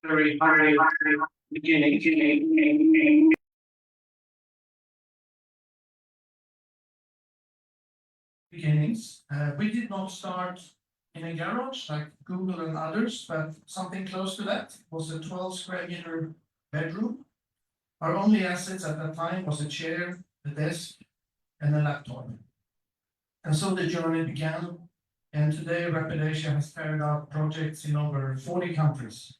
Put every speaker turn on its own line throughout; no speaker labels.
very beginning. Beginnings. We did not start in a garage like Google and others, but something close to that. It was a 12 square meter bedroom. Our only assets at that time was a chair, a desk, and a laptop. And so the journey began, and today Rapid Asia has carried out projects in over 40 countries.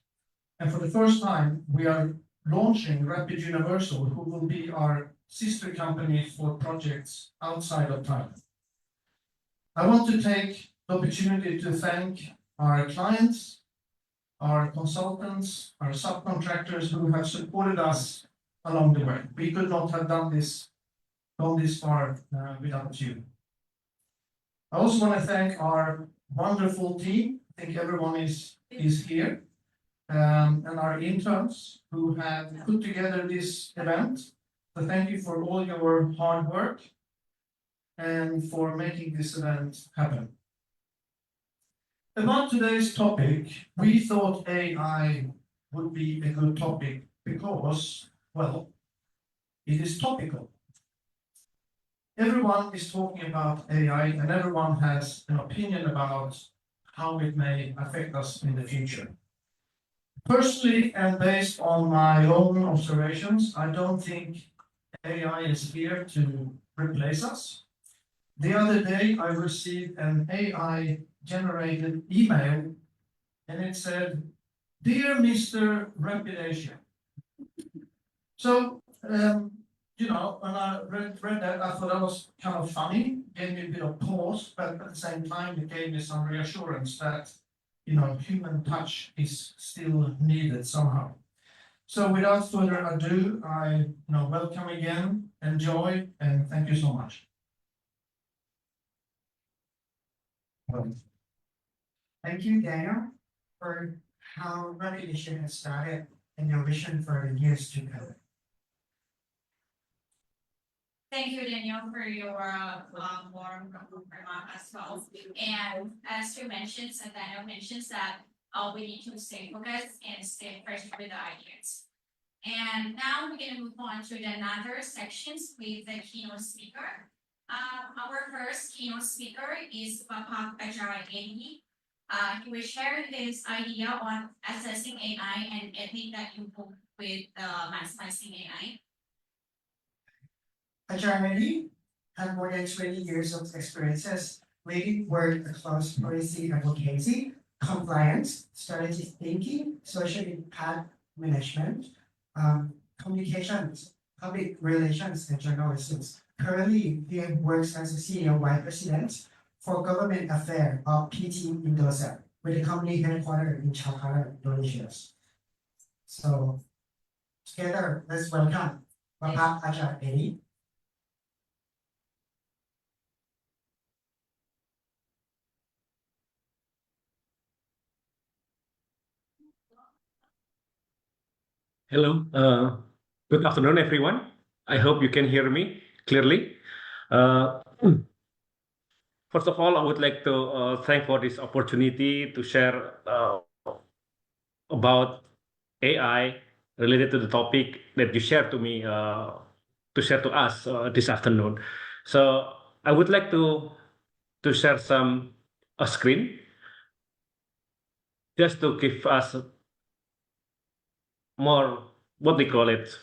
And for the first time, we are launching Rapid Universal, who will be our sister company for projects outside of Thailand. I want to take the opportunity to thank our clients, our consultants, our subcontractors who have supported us along the way. We could not have gone this far without you. I also want to thank our wonderful team. I think everyone is here. And our interns who have put together this event. So thank you for all your hard work and for making this event happen. About today's topic, we thought AI would be a good topic because, well, it is topical. Everyone is talking about AI and everyone has an opinion about how it may affect us in the future. Personally, and based on my own observations, I don't think AI is here to replace us. The other day, I received an AI-generated email, and it said, "Dear Mr. Rapid Asia." So, when I read that, I thought that was kind of funny, gave me a bit of pause, but at the same time, it gave me some reassurance that human touch is still needed somehow. So without further ado, I welcome again, enjoy, and thank you so much.
Thank you, Daniel, for how Rapid Asia has started and your vision for the years to come.
Thank you, Daniel, for your warm remark as well. And as you mentioned, and Daniel mentions that we need to stay focused and stay fresh with the ideas. And now we're going to move on to another sections with the keynote speaker. Our first keynote speaker is Bapak Ajar Edi. He will share his idea on assessing AI and ethics that you put with maximizing AI.
Ajar Edi had more than 20 years of experiences leading work across policy advocacy, compliance, strategic thinking, social impact management, communications, public relations, and journalism. Currently, he works as a senior vice president for government affairs of PT Indosat, with the company headquartered in Chuangcharoendee, Indonesia. So, together, let's welcome Bapak Ajar Edi.
Hello, good afternoon, everyone. I hope you can hear me clearly. First of all, I would like to thank for this opportunity to share about AI related to the topic that you shared to me, to share to us this afternoon. So I would like to share a screen just to give us more, what they call it,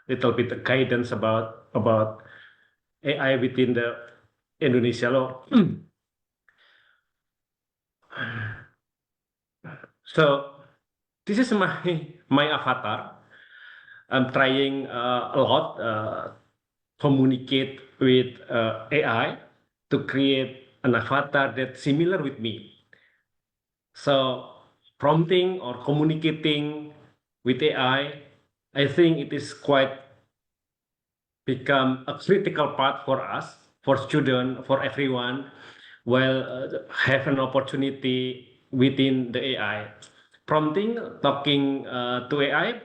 little bit of guidance about AI within the Indonesia law. So this is my avatar. I'm trying a lot communicate with AI to create an avatar that's similar with me. So prompting or communicating with AI, I think it is quite become a critical part for us, for students, for everyone, while have an opportunity within the AI. Prompting, talking to AI,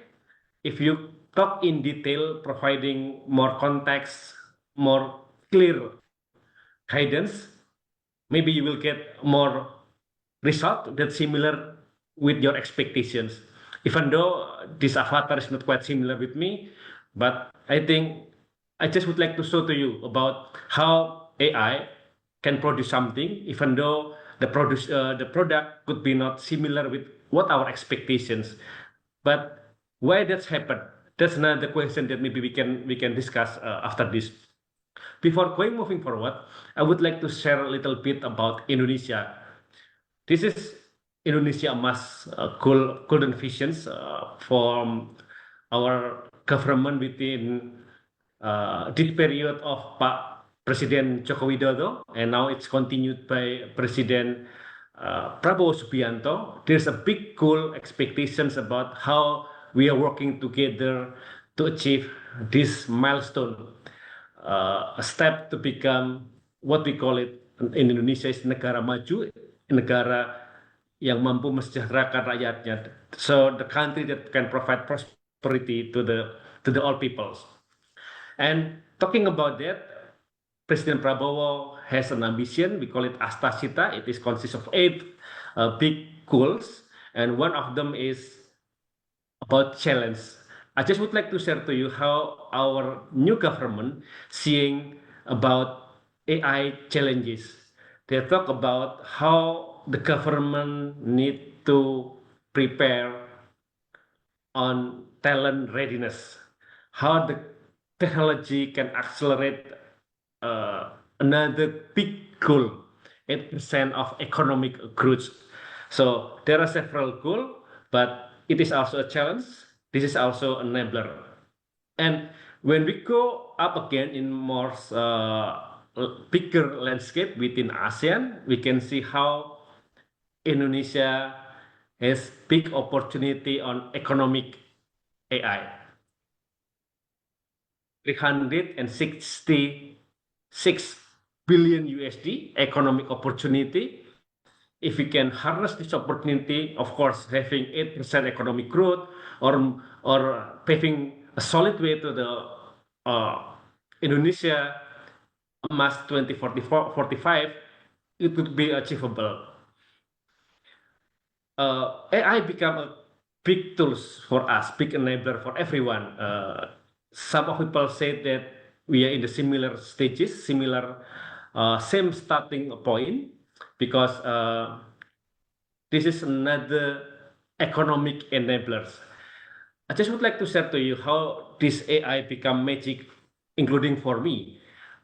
if you talk in detail, providing more context, more clear guidance, maybe you will get more result that's similar with your expectations. even though this avatar is not quite similar with me, but I think I just would like to show to you about how AI can produce something, even though the product could be not similar with what our expectations. But why that's happened? That's another question that maybe we can discuss after this. Before moving forward, I would like to share a little bit about Indonesia. This is Indonesia Emas golden visions from our government within this period of Pak Presiden Joko Widodo, and now it's continued by President Prabowo Subianto. There's a big goal expectations about how we are working together to achieve this milestone, a step to become what we call it in Indonesia is negara maju, negara yang mampu mesejahterakan rakyatnya. So the country that can provide prosperity to the all peoples. And talking about that, President Prabowo has an ambition. We call it Astasita. It is consists of 8 big goals, and one of them is about challenge. I just would like to share to you how our new government seeing about AI challenges. They talk about how the government need to prepare on talent readiness, how the technology can accelerate another big goal, 8% of economic growth. So there are several goals, but it is also a challenge. This is also an enabler. And when we go up again in more bigger landscape within ASEAN, we can see how Indonesia has big opportunity on economic AI. 366 billion USD economic opportunity. If we can harness this opportunity, of course, having 8% economic growth or paving a solid way to the Indonesia Emas 2045, it would be achievable. AI become a big tools for us, big enabler for everyone. Some of people say that we are in the similar stages, same starting point, because this is another economic enablers. I just would like to share to you how this AI become magic, including for me.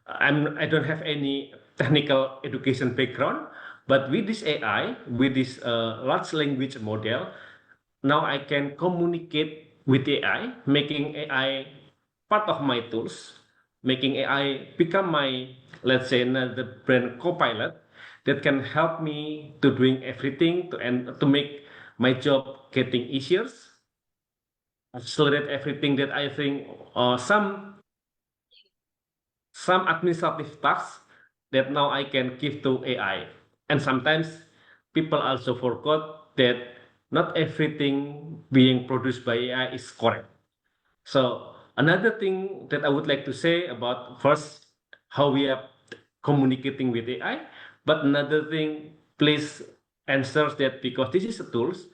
I don't have any technical education background, but with this AI, with this large language model, now I can communicate with AI, making AI part of my tools, making AI become my, let's say, another brain co-pilot that can help me to doing everything to make my job getting easier, accelerate everything that I think some administrative tasks that now I can give to AI. And sometimes people also forgot that not everything being produced by AI is correct. So another thing that I would like to say about first how we are communicating with AI, but another thing, please answer that because this is a tools.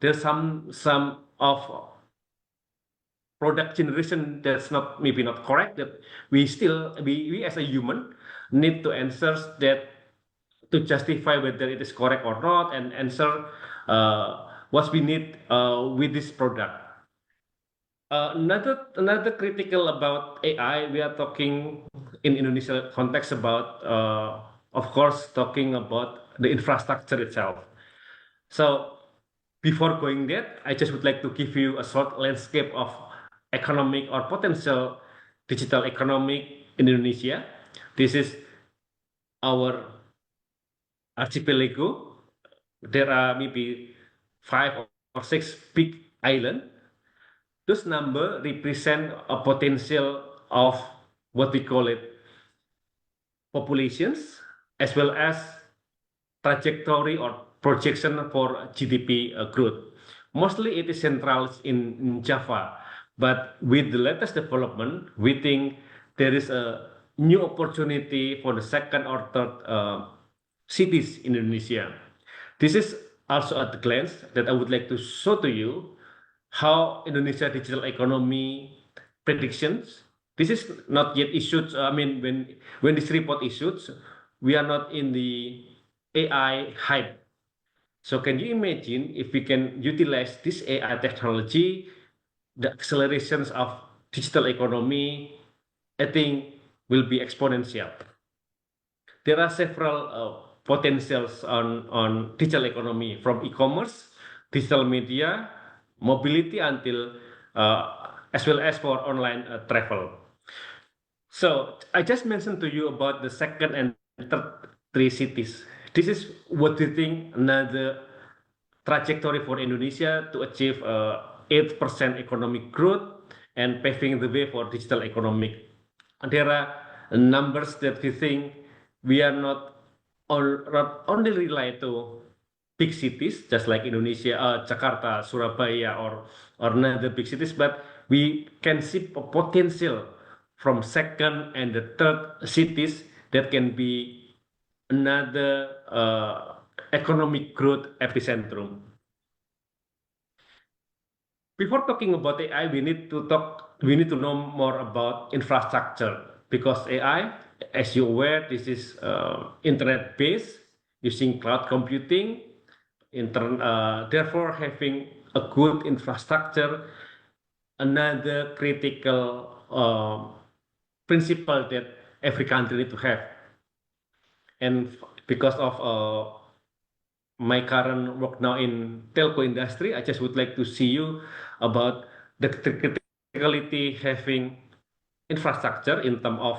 There's some of product generation that's not maybe not correct, that we as a human need to answer that to justify whether it is correct or not, and answer what we need with this product. Another critical about AI, we are talking in Indonesia context about, of course, talking about the infrastructure itself. So before going there, I just would like to give you a short landscape of economic or potential digital economic in Indonesia. This is our archipelago. There are maybe 5 or 6 big islands. Those numbers represent a potential of what we call it populations, as well as trajectory or projection for GDP growth. Mostly it is central in Java, but with the latest development, we think there is a new opportunity for the second or third cities in Indonesia. This is also at the glance that I would like to show to you how Indonesia digital economy predictions. This is not yet issued. I mean, when this report issued, we are not in the AI hype. So can you imagine if we can utilize this AI technology, the accelerations of digital economy, I think will be exponential. There are several potentials on digital economy, from e-commerce, digital media, mobility, until as well as for online travel. So I just mentioned to you about the second and third three cities. This is what we think another trajectory for Indonesia to achieve 8% economic growth and paving the way for digital economic. There are numbers that we think we are not only rely to big cities, just like Indonesia, Jakarta, Surabaya, or another big cities, but we can see a potential from second and the third cities that can be another economic growth epicentrum. Before talking about AI, we need to know more about infrastructure, because AI, as you're aware, this is internet-based using cloud computing. Therefore, having a good infrastructure, another critical principle that every country need to have. And because of my current work now in telco industry, I just would like to see you about the criticality having infrastructure in terms of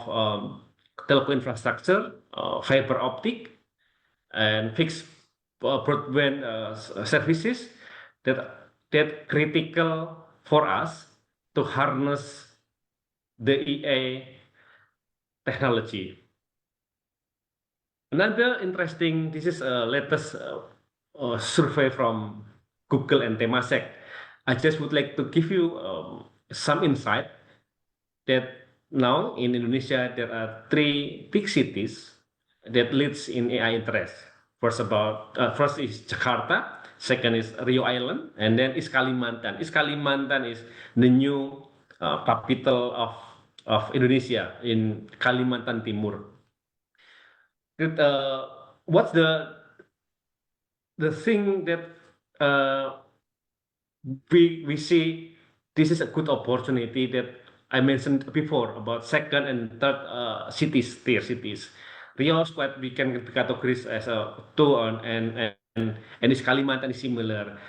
telco infrastructure, fiber optic, and fixed broadband services that critical for us to harness the EA technology. Another interesting, this is a latest survey from Google and Temasek. I just would like to give you some insight that now in Indonesia there are 3 big cities that leads in AI interest. First is Jakarta, second is Rio Island, and then is Kalimantan. Kalimantan is the new capital of Indonesia in Kalimantan Timur. What's the thing that we see? This is a good opportunity that I mentioned before about second and third tier cities. Rio is quite, we can categorize as a two, and this Kalimantan is similar.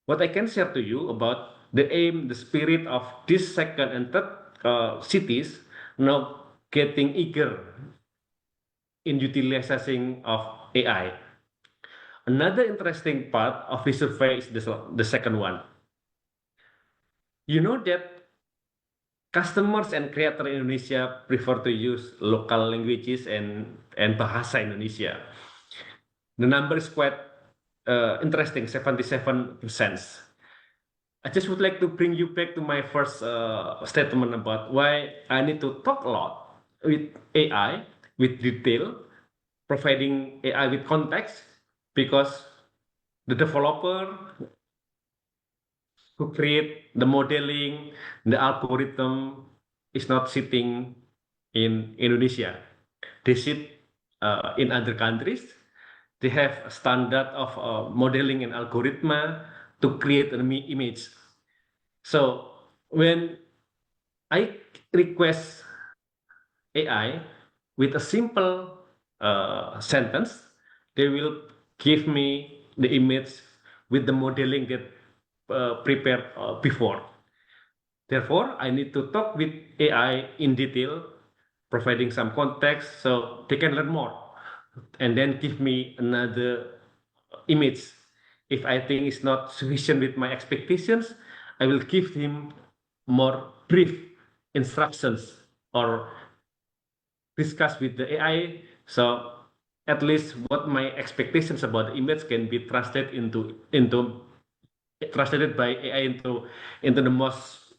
What I can share to you about the aim, the spirit of this second and third cities now getting eager in utilizing of AI. Another interesting part of this survey is the second one. You know that customers and creators in Indonesia prefer to use local languages and bahasa Indonesia. The number is quite interesting, 77%. I just would like to bring you back to my first statement about why I need to talk a lot with AI, with detail, providing AI with context, because the developer who create the modeling, the algorithm is not sitting in Indonesia. They sit in other countries. They have a standard of modeling and algorithm to create an image. So when I request AI with a simple sentence, they will give me the image with the modeling that prepared before. Therefore, I need to talk with AI in detail, providing some context so they can learn more, and then give me another image. If I think it's not sufficient with my expectations, I will give him more brief instructions or discuss with the AI. So at least what my expectations about the image can be translated by AI into the most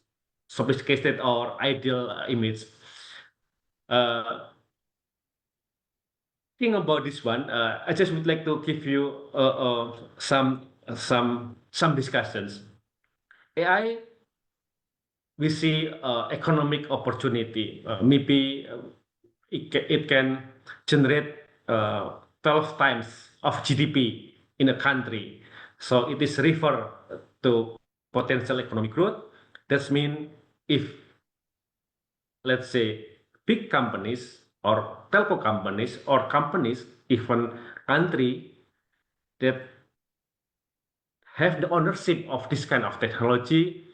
sophisticated or ideal image. Think about this one. I just would like to give you some discussions. AI, we see economic opportunity. Maybe it can generate 12 times of GDP in a country. So it is refer to potential economic growth. That means if, let's say, big companies or telco companies or companies, even country that have the ownership of this kind of technology,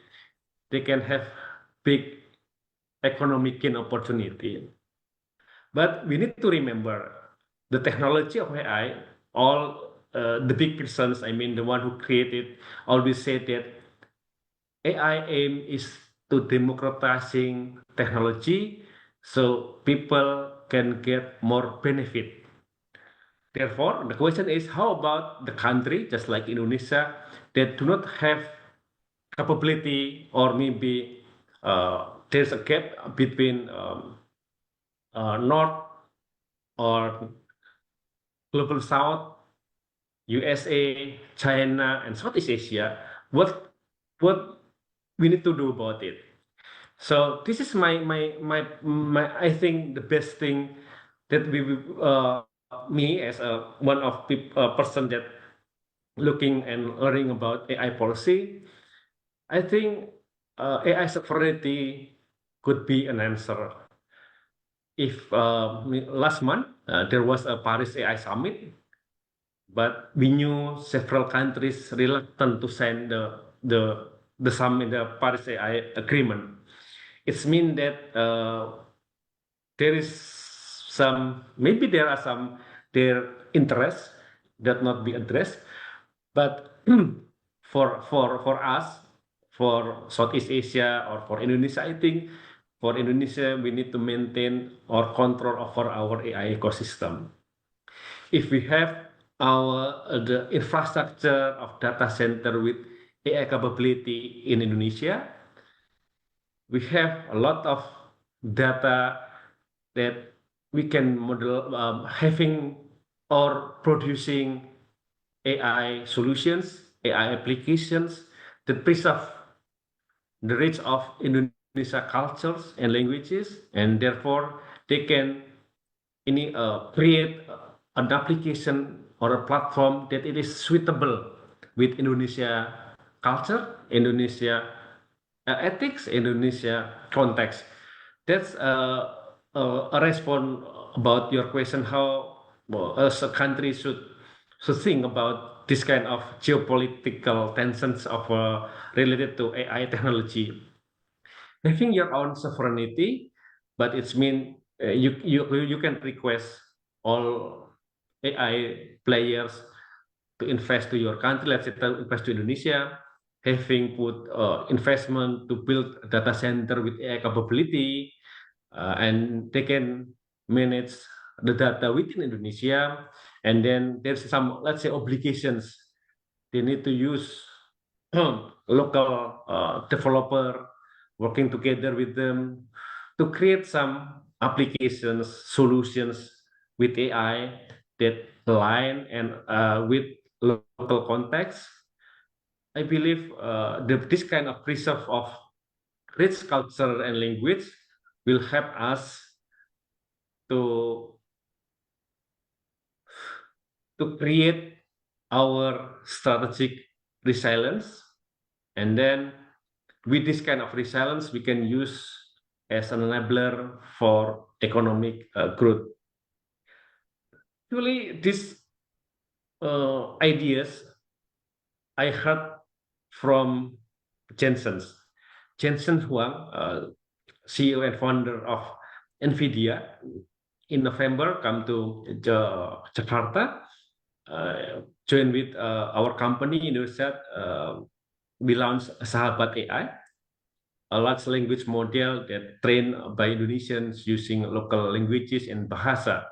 they can have big economic gain opportunity. But we need to remember the technology of AI, all the big persons, I mean the one who created, always say that AI aim is to democratizing technology so people can get more benefit. Therefore, the question is, how about the country, just like Indonesia, that do not have capability, or maybe there's a gap between North or Global South, USA, China, and Southeast Asia. What we need to do about it? So this is my I think the best thing that me as a one of person that looking and learning about AI policy, I think AI sovereignty could be an answer. If last month there was a Paris AI summit, but we knew several countries reluctant to sign the summit, the Paris AI agreement. It means that there is some, maybe there are some their interests that not be addressed, but for us, for Southeast Asia or for Indonesia, I think for Indonesia we need to maintain or control over our AI ecosystem. If we have the infrastructure of data center with AI capability in Indonesia, we have a lot of data that we can model, having or producing AI solutions, AI applications that preserve the rich of Indonesia cultures and languages, and therefore they can create an application or a platform that it is suitable with Indonesia culture, Indonesia ethics, Indonesia context. That's a response about your question, how as a country should think about this kind of geopolitical tensions of related to AI technology. Having your own sovereignty, but it's mean you can request all AI players to invest to your country. Let's say to invest to Indonesia, having put investment to build a data center with AI capability, and they can manage the data within Indonesia. And then there's some, let's say, obligations. They need to use local developer, working together with them to create some applications, solutions with AI that align and with local context. I believe this kind of preserve of rich culture and language will help us to create our strategic resilience, and then with this kind of resilience we can use as an enabler for economic growth. Actually, these ideas I heard from Jensen Huang, CEO and founder of NVIDIA. In November, come to Jakarta, join with our company Indosat. We launched Sahabat AI, a large language model that trained by Indonesians using local languages and bahasa.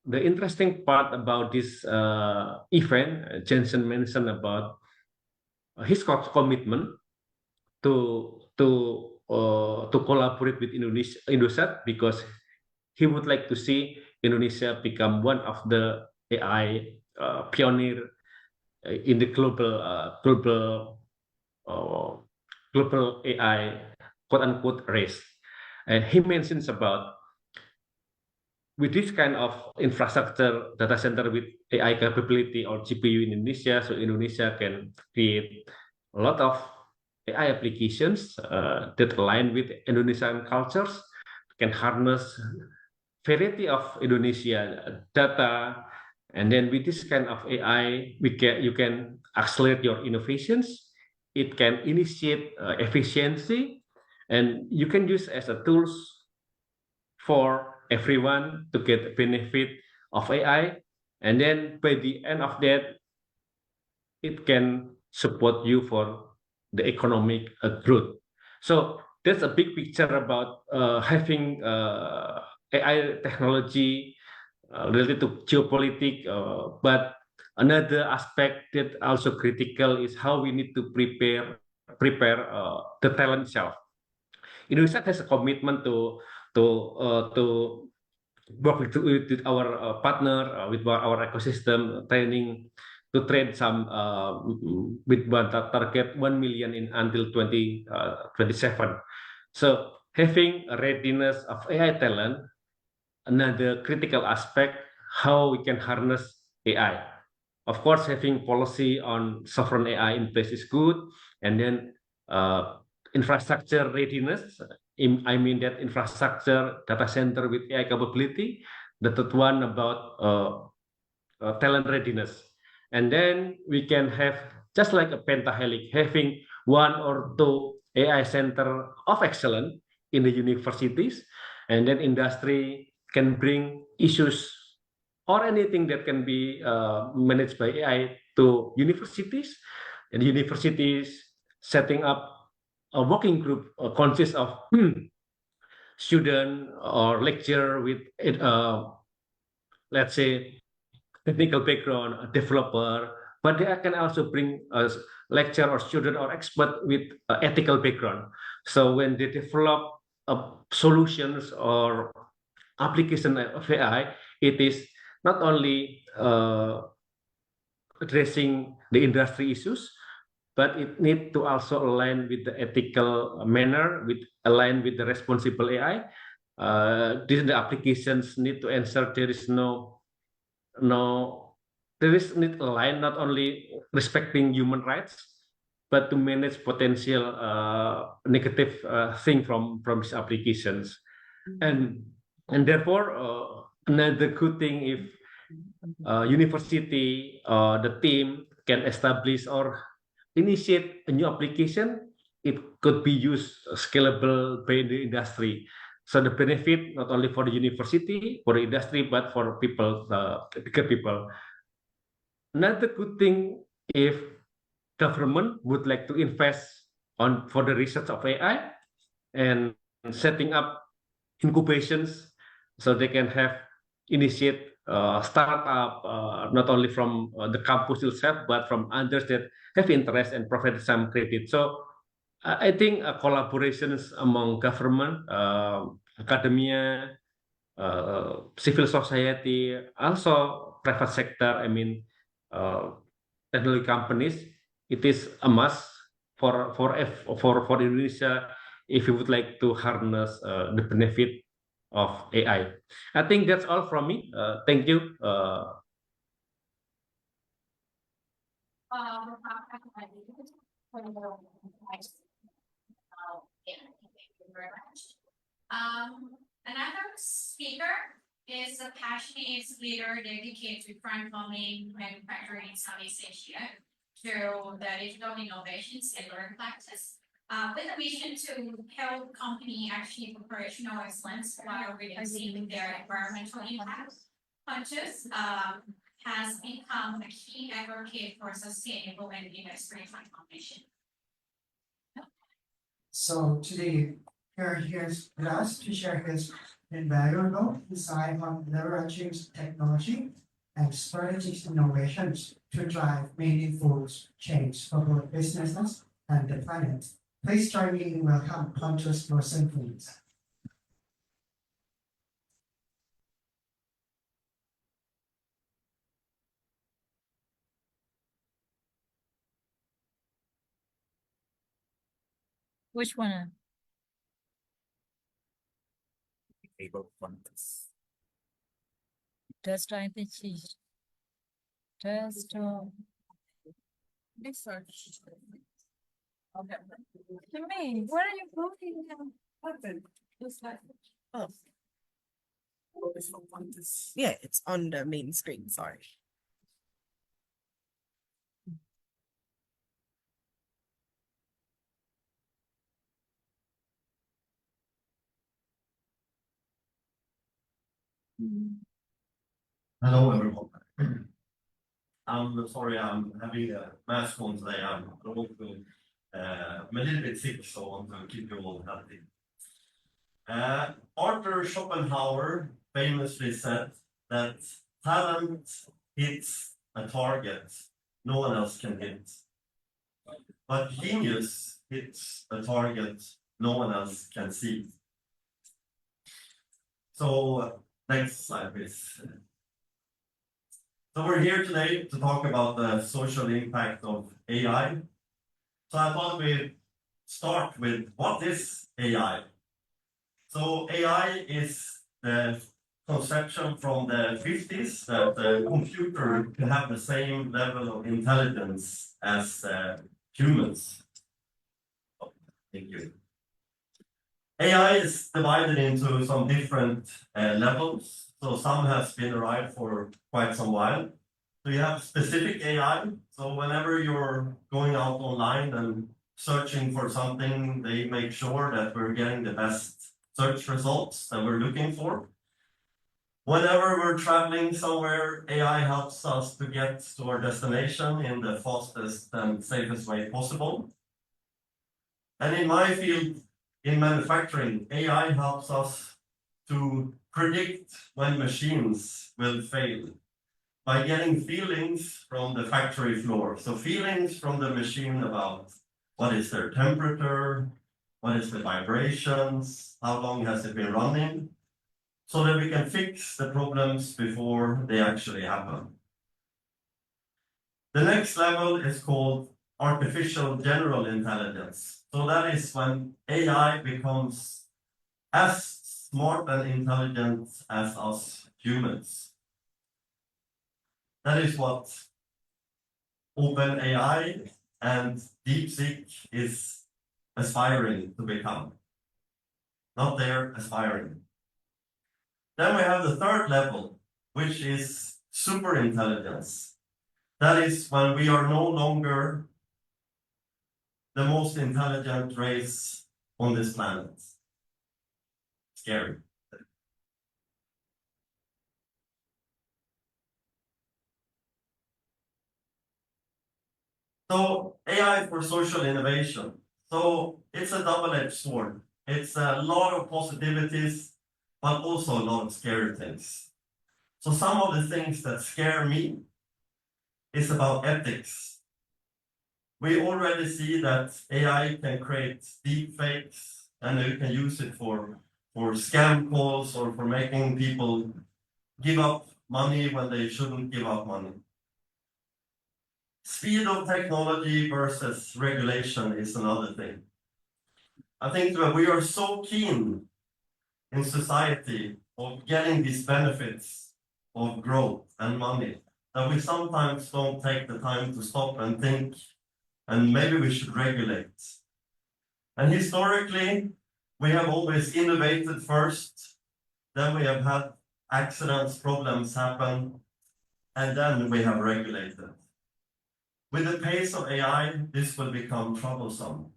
The interesting part about this event, Jensen mentioned about his commitment to collaborate with Indosat, because he would like to see Indonesia become one of the AI pioneer in the global global AI quote unquote race. And he mentions about with this kind of infrastructure data center with AI capability or GPU in Indonesia, so Indonesia can create a lot of AI applications that align with Indonesian cultures, can harness variety of Indonesia data, and then with this kind of AI, you can accelerate your innovations. It can initiate efficiency, and you can use as a tools for everyone to get benefit of AI. And then by the end of that, it can support you for the economic growth. So that's a big picture about having AI technology related to geopolitics. But another aspect that also critical is how we need to prepare the talent itself. Indonesia has a commitment to work with our partner, with our ecosystem, to train some with one target 1 million in until 2027. So having a readiness of AI talent, another critical aspect, how we can harness AI. Of course, having policy on sovereign AI in place is good, and then infrastructure readiness. I mean that infrastructure data center with AI capability. The third one about talent readiness, and then we can have just like a pentahelic, having one or two AI center of excellence in the universities, and then industry can bring issues or anything that can be managed by AI to universities, and universities setting up a working group consists of student or lecturer with let's say technical background, a developer, but they can also bring a lecturer or student or expert with ethical background. So when they develop solutions or application of AI, it is not only addressing the industry issues, but it need to also align with the ethical manner, align with the responsible AI. The applications need to ensure there is there is need align not only respecting human rights, but to manage potential negative thing from these applications. And therefore another good thing if university the team can establish or initiate a new application, it could be used scalable by the industry. So the benefit not only for the university, for the industry, but for people, bigger people. Another good thing if government would like to invest for the research of AI and setting up incubations so they can have initiate startup not only from the campus itself but from others that have interest and provide some credit. So I think collaborations among government, academia, civil society, also private sector, I mean technology companies, it is a must for Indonesia if you would like to harness the benefit of AI. I think that's all from me. Thank you.
Yeah, thank you very much. Another speaker is a passionate leader dedicated to transforming manufacturing in Southeast Asia through the digital innovations and learn practice. With a vision to help company achieve operational excellence while reducing their environmental impact, Pontus has become a key advocate for sustainable and industry transformation.
So today, here's with us to share his invaluable insight on leveraging technology and strategic innovations to drive meaningful change for both businesses and the planet. Please join me in welcome Pontus Rosengren.
Which one? Test I think she's test. Research. Okay. To me, where are you putting them? It's like.
Oh. Yeah, it's on the main screen, sorry.
Hello, everyone. I'm sorry, I'm having a mask on today. I'm a little bit sick, so I want to keep you all healthy. Arthur Schopenhauer famously said that talent hits a target no one else can hit. But genius hits a target no one else can see. So, next slide, please. So we're here today to talk about the social impact of AI. So I thought we'd start with what is AI? So AI is the conception from the 50s that the computer can have the same level of intelligence as humans. Oh, thank you. AI is divided into some different levels. So some has been around for quite some while. So you have specific AI. So whenever you're going out online and searching for something, they make sure that we're getting the best search results that we're looking for. Whenever we're traveling somewhere, AI helps us to get to our destination in the fastest and safest way possible. And in my field, in manufacturing, AI helps us to predict when machines will fail by getting feelings from the factory floor. So feelings from the machine about what is their temperature, what is the vibrations, how long has it been running, so that we can fix the problems before they actually happen. The next level is called artificial general intelligence. So that is when AI becomes as smart and intelligent as us humans. That is what OpenAI and DeepSeek is aspiring to become. Not there, aspiring. Then we have the third level, which is superintelligence. That is when we are no longer the most intelligent race on this planet. Scary. So AI for social innovation. So it's a double-edged sword. It's a lot of positivities, but also a lot of scary things. So some of the things that scare me is about ethics. We already see that AI can create deep fakes, and you can use it for scam calls or for making people give up money when they shouldn't give up money. Speed of technology versus regulation is another thing. I think that we are so keen in society of getting these benefits of growth and money that we sometimes don't take the time to stop and think, and maybe we should regulate. And historically, we have always innovated first, then we have had accidents, problems happen, and then we have regulated. With the pace of AI, this will become troublesome.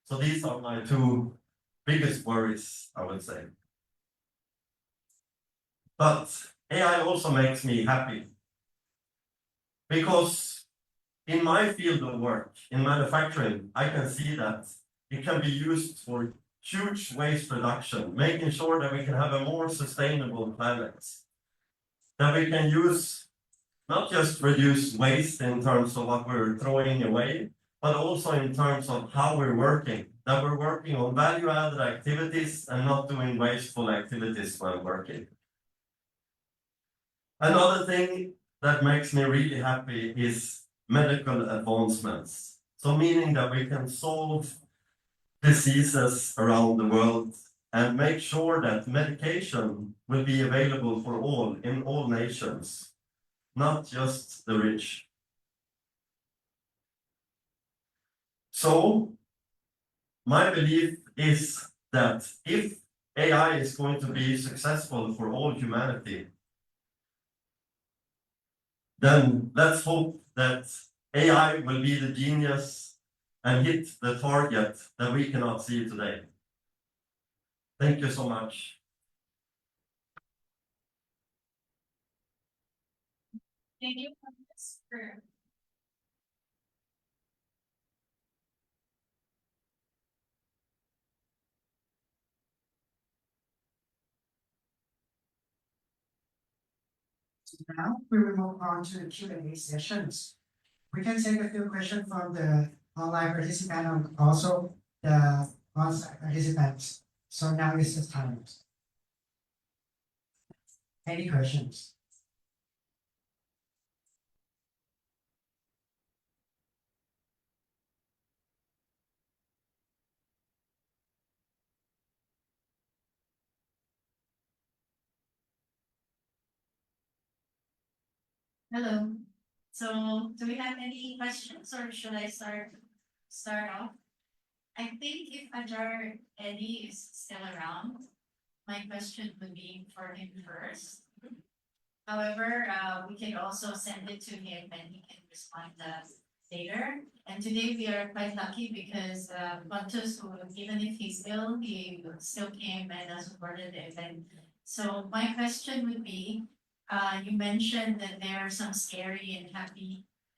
So these are my two biggest worries, I would say. But AI also makes me happy. Because in my field of work, in manufacturing, I can see that it can be used for huge waste reduction, making sure that we can have a more sustainable planet. That we can use not just reduce waste in terms of what we're throwing away, but also in terms of how we're working. That we're working on value-added activities and not doing wasteful activities while working. Another thing that makes me really happy is medical advancements. So meaning that we can solve diseases around the world and make sure that medication will be available for all in all nations, not just the rich. So my belief is that if AI is going to be successful for all humanity, then let's hope that AI will be the genius and hit the target that we cannot see today. Thank you so much.
Thank you for this.
Now, we will move on to the Q&A sessions. We can take a few questions from the online participant and also the on-site participants. So now is the time. Any questions?
Hello. So do we have any questions or should I start off? I think if Ajar Edi is still around, my question would be for him first. However, we can also send it to him and he can respond later. And today we are quite lucky because Pontus, who even if he's ill, he still came and supported the event. So my question would be, you mentioned that there are some scary and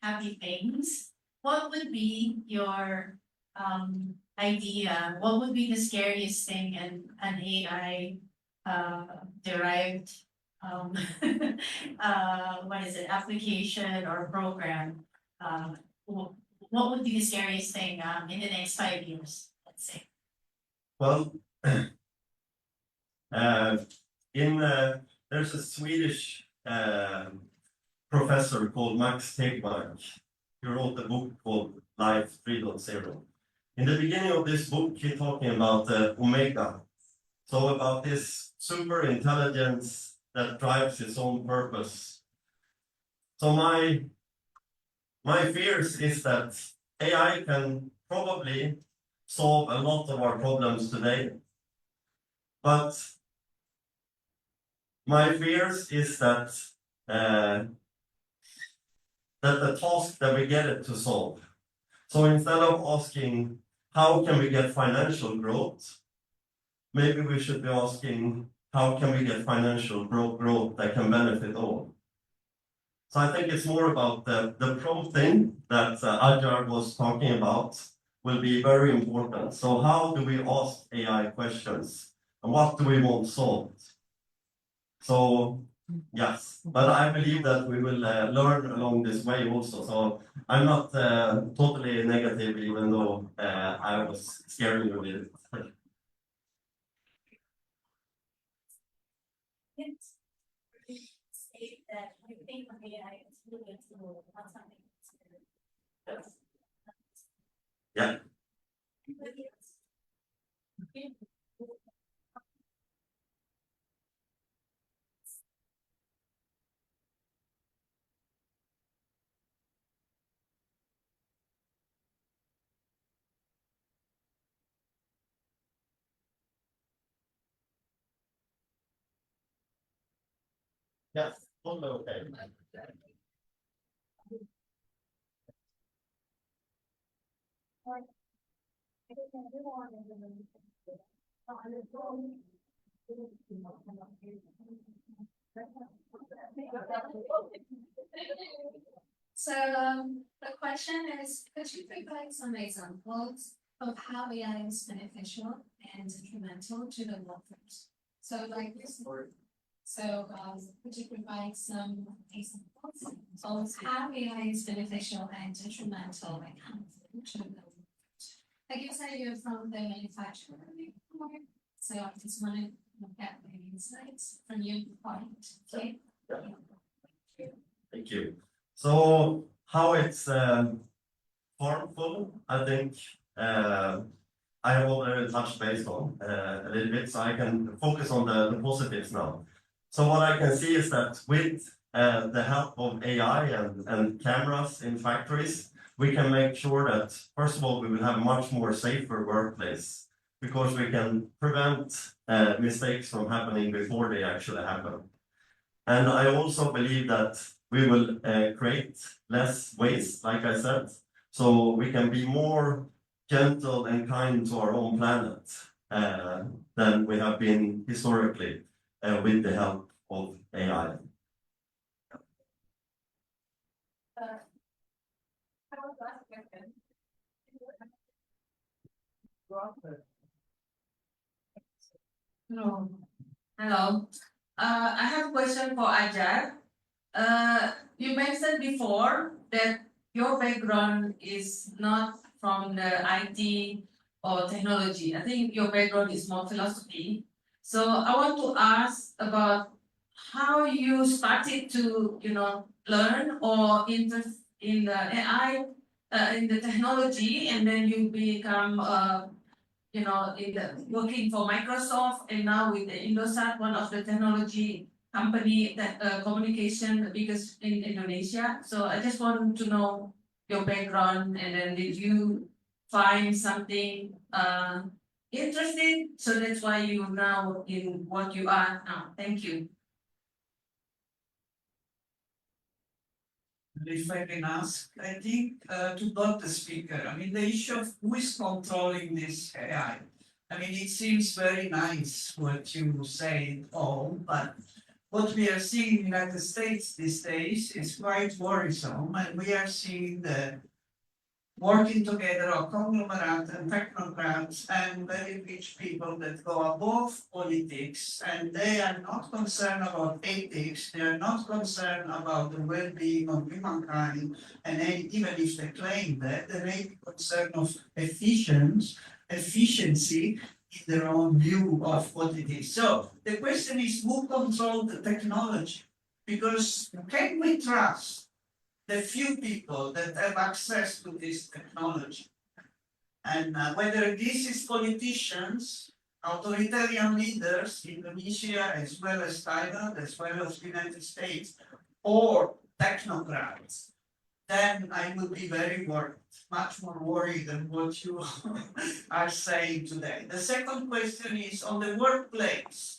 happy things. What would be your idea? What would be the scariest thing in an AI derived what is it, application or program? What would be the scariest thing in the next 5 years, let's say?
Well, there's a Swedish professor called Max Tegmark. He wrote a book called Life 3.0. In the beginning of this book, he's talking about Omega. So about this super intelligence that drives its own purpose. So my fears is that AI can probably solve a lot of our problems today. But my fears is that the task that we get it to solve. So instead of asking how can we get financial growth, maybe we should be asking how can we get financial growth that can benefit all. So I think it's more about the prompting that Ajar was talking about will be very important. So how do we ask AI questions and what do we want solved? So yes, but I believe that we will learn along this way also. So I'm not totally negative, even though I was scaring you with it.
State that you think of AI as really a tool, not something that's
Yeah. Yes, totally okay.
So the question is, could you provide some examples of how AI is beneficial and detrimental to the workforce? So like this word. So could you provide some examples of how AI is beneficial and detrimental and harmful to the workforce? I guess I hear from the manufacturer. So I just want to look at the insights from your point. Okay.
Thank you. So how it's harmful, I think I have already touched base on a little bit, so I can focus on the positives now. So what I can see is that with the help of AI and cameras in factories, we can make sure that, first of all, we will have a much more safer workplace because we can prevent mistakes from happening before they actually happen. And I also believe that we will create less waste, like I said, so we can be more gentle and kind to our own planet than we have been historically with the help of AI.
Hello. Hello. I have a question for Ajar. You mentioned before that your background is not from the IT or technology. I think your background is more philosophy. So I want to ask about how you started to, learn or interest in the AI, in the technology, and then you become, working for Microsoft, and now with the Indosat, one of the technology company that communication the biggest in Indonesia. So I just want to know your background, and then did you find something interesting? So that's why you now in what you are now. Thank you.
If I can ask, I think to both the speaker, I mean, the issue of who is controlling this AI. I mean, it seems very nice what you say all, but what we are seeing in the United States these days is quite worrisome, and we are seeing the working together of conglomerates and technocrats and very rich people that go above politics, and they are not concerned about ethics, they are not concerned about the well-being of humankind, and even if they claim that, they may be concerned of efficiency in their own view of what it is. So the question is, who controls the technology? Because can we trust the few people that have access to this technology? And whether this is politicians, authoritarian leaders, Indonesia as well as Thailand, as well as the United States, or technocrats, then I would be very worried, much more worried than what you are saying today. The second question is on the workplace.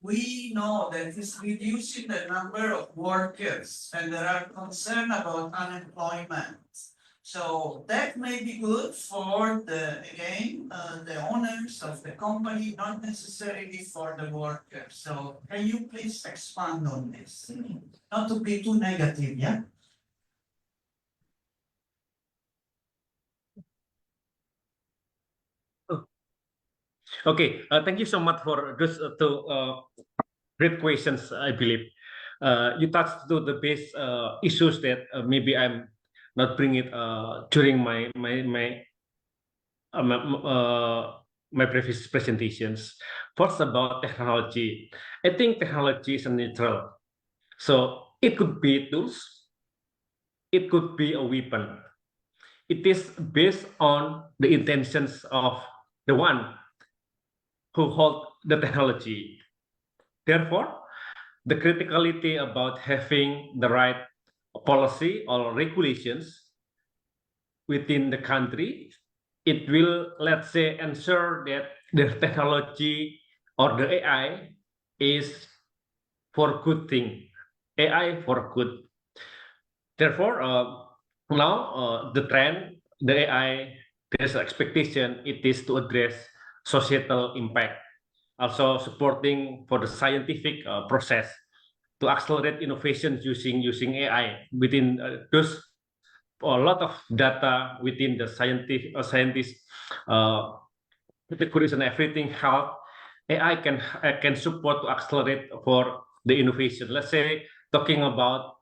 We know that it's reducing the number of workers, and there are concerns about unemployment. So that may be good for the owners of the company, not necessarily for the workers. So can you please expand on this? Not to be too negative, yeah?
Okay, thank you so much for those two great questions. I believe you touched to the base issues that maybe I'm not bringing it during my previous presentations. First, about technology. I think technology is neutral, so it could be tools, it could be a weapon. It is based on the intentions of the one who hold the technology. Therefore, the criticality about having the right policy or regulations within the country, it will, let's say, ensure that the technology or the AI is for good thing, AI for good. Therefore, now the trend, the AI, there's expectation, it is to address societal impact, also supporting for the scientific process to accelerate innovation using AI within those a lot of data within the scientists categories and everything. How AI can support to accelerate for the innovation. Let's say talking about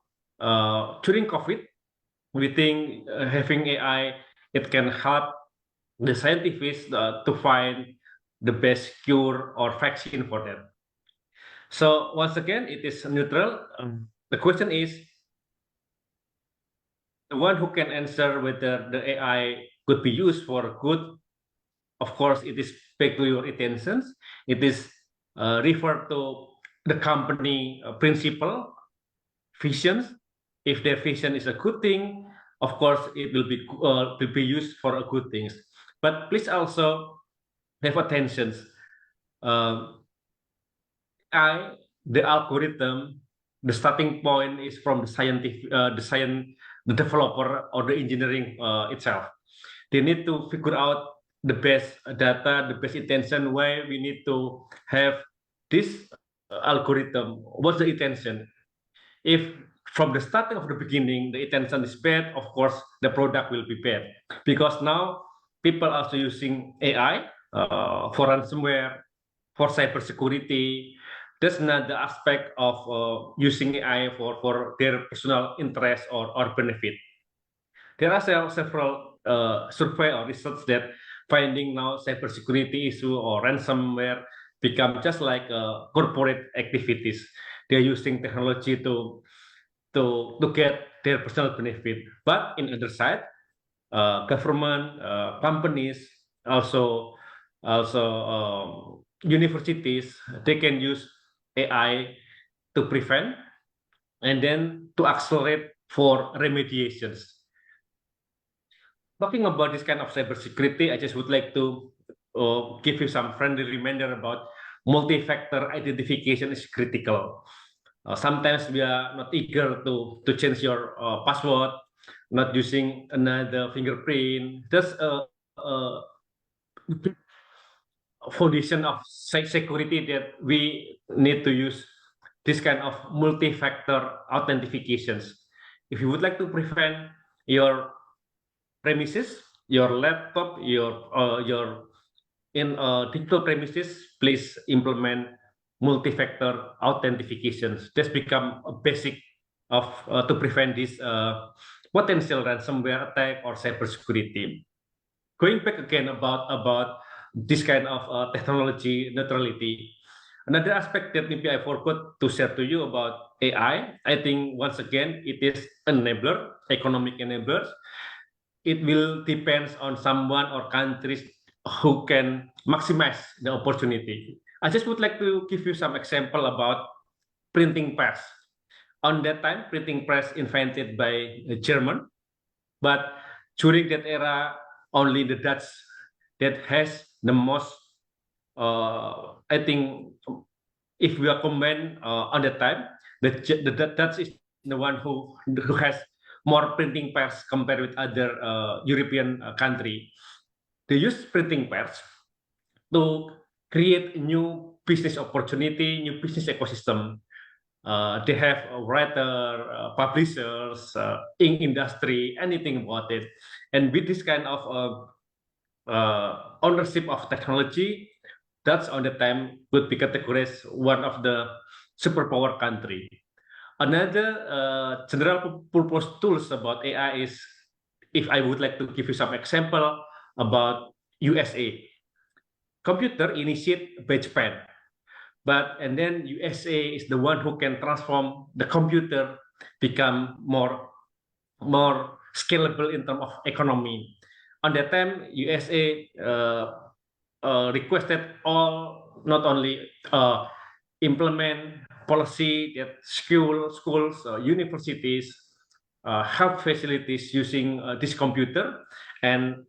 during COVID, we think having AI, it can help the scientists to find the best cure or vaccine for them. So once again, it is neutral. The question is the one who can answer whether the AI could be used for good of course, it is back to your intentions. It is refer to the company principle, visions. If their vision is a good thing, of course, it will be used for a good things. But please also have attention. The algorithm, the starting point is from the scientific, the developer or the engineering itself. They need to figure out the best data, the best intention, why we need to have this algorithm. What's the intention? If from the starting of the beginning, the intention is bad, of course, the product will be bad. Because now people are also using AI for ransomware, for cybersecurity. That's not the aspect of using AI for their personal interest or benefit. There are several survey or research that finding now cybersecurity issue or ransomware become just like corporate activities. They're using technology to get their personal benefit. But in other side, government, companies, also universities, they can use AI to prevent and then to accelerate for remediations. Talking about this kind of cybersecurity, I just would like to give you some friendly reminder about multi-factor identification is critical. Sometimes we are not eager to change your password, not using another fingerprint. That's a foundation of security that we need to use this kind of multi-factor authentications. If you would like to prevent your premises, your laptop, your in digital premises, please implement multi-factor authentications. That's become a basic of to prevent this potential ransomware attack or cybersecurity. Going back again about this kind of technology neutrality. Another aspect that maybe I forgot to share to you about AI, I think once again, it is enabler, economic enablers. It will depend on someone or countries who can maximize the opportunity. I just would like to give you some example about printing press. On that time, printing press invented by German, but during that era, only the Dutch that has the most, I think, if we are combined on that time, the Dutch is the one who has more printing press compared with other European country. They use printing press to create new business opportunity, new business ecosystem. They have a writer, publishers, ink industry, anything about it. And with this kind of ownership of technology, that's on the time would be categorized one of the superpower country. Another general purpose tools about AI is, if I would like to give you some example about USA. Computer initiate by Japan, and then USA is the one who can transform the computer become more scalable in terms of economy. On that time, USA requested all not only implement policy that schools, universities, health facilities using this computer, and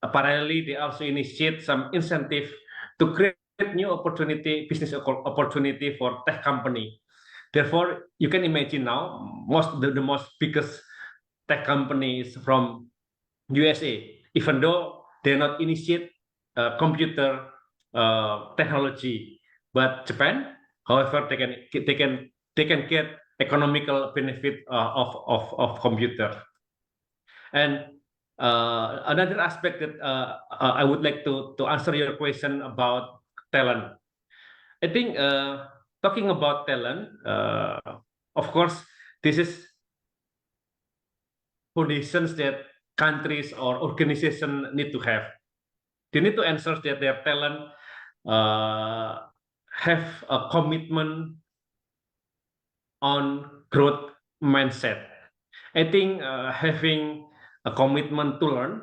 parallelly they also initiate some incentive to create new opportunity, business opportunity for tech company. Therefore, you can imagine now the most biggest tech companies from USA, even though they're not initiate computer technology, but Japan, however, they can get economical benefit of computer. And another aspect that I would like to answer your question about talent. I think talking about talent, of course, this is foundations that countries or organizations need to have. They need to ensure that their talent have a commitment on growth mindset. I think having a commitment to learn,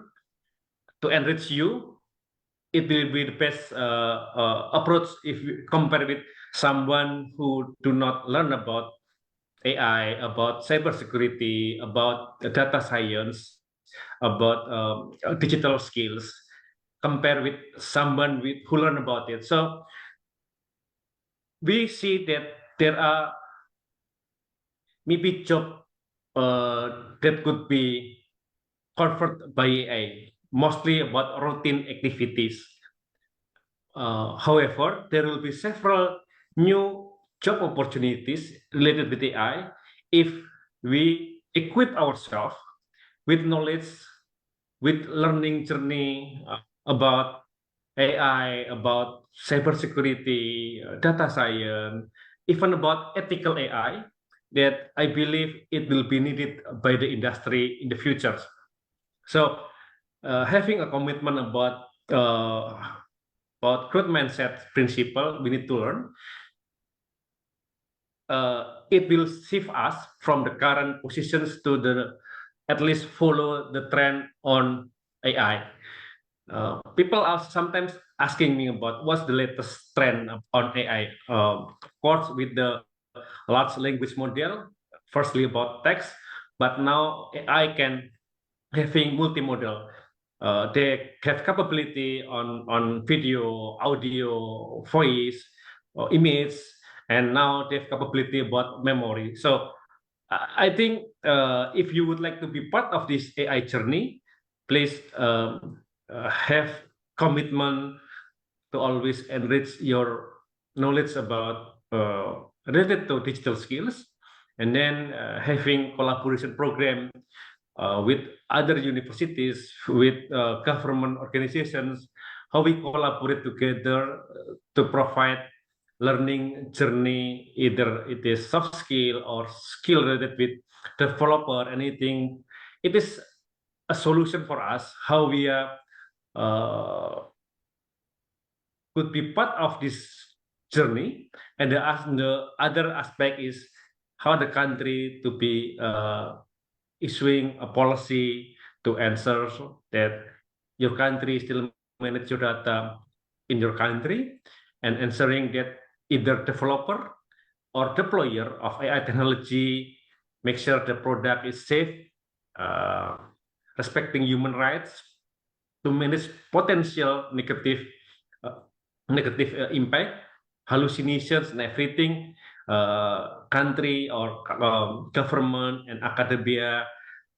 to enrich you, it will be the best approach if you compare with someone who do not learn about AI, about cybersecurity, about data science, about digital skills, compare with someone who learn about it. So we see that there are maybe job that could be covered by AI, mostly about routine activities. However, there will be several new job opportunities related with AI if we equip ourselves with knowledge, with learning journey about AI, about cybersecurity, data science, even about ethical AI, that I believe it will be needed by the industry in the future. So, having a commitment about growth mindset principle, we need to learn. It will shift us from the current positions to the at least follow the trend on AI. People are sometimes asking me about what's the latest trend on AI. Of course, with the large language model, firstly about text, but now AI can having multimodal. They have capability on video, audio, voice, or image, and now they have capability about memory. So I think if you would like to be part of this AI journey, please have commitment to always enrich your knowledge about related to digital skills, and then having collaboration program with other universities, with government organizations, how we collaborate together to provide learning journey, either it is soft skill or skill related with developer, anything. It is a solution for us how we could be part of this journey. And the other aspect is how the country to be issuing a policy to ensure that your country still manage your data in your country, and ensuring that either developer or deployer of AI technology make sure the product is safe, respecting human rights, to manage potential negative impact, hallucinations, and everything. Country or government and academia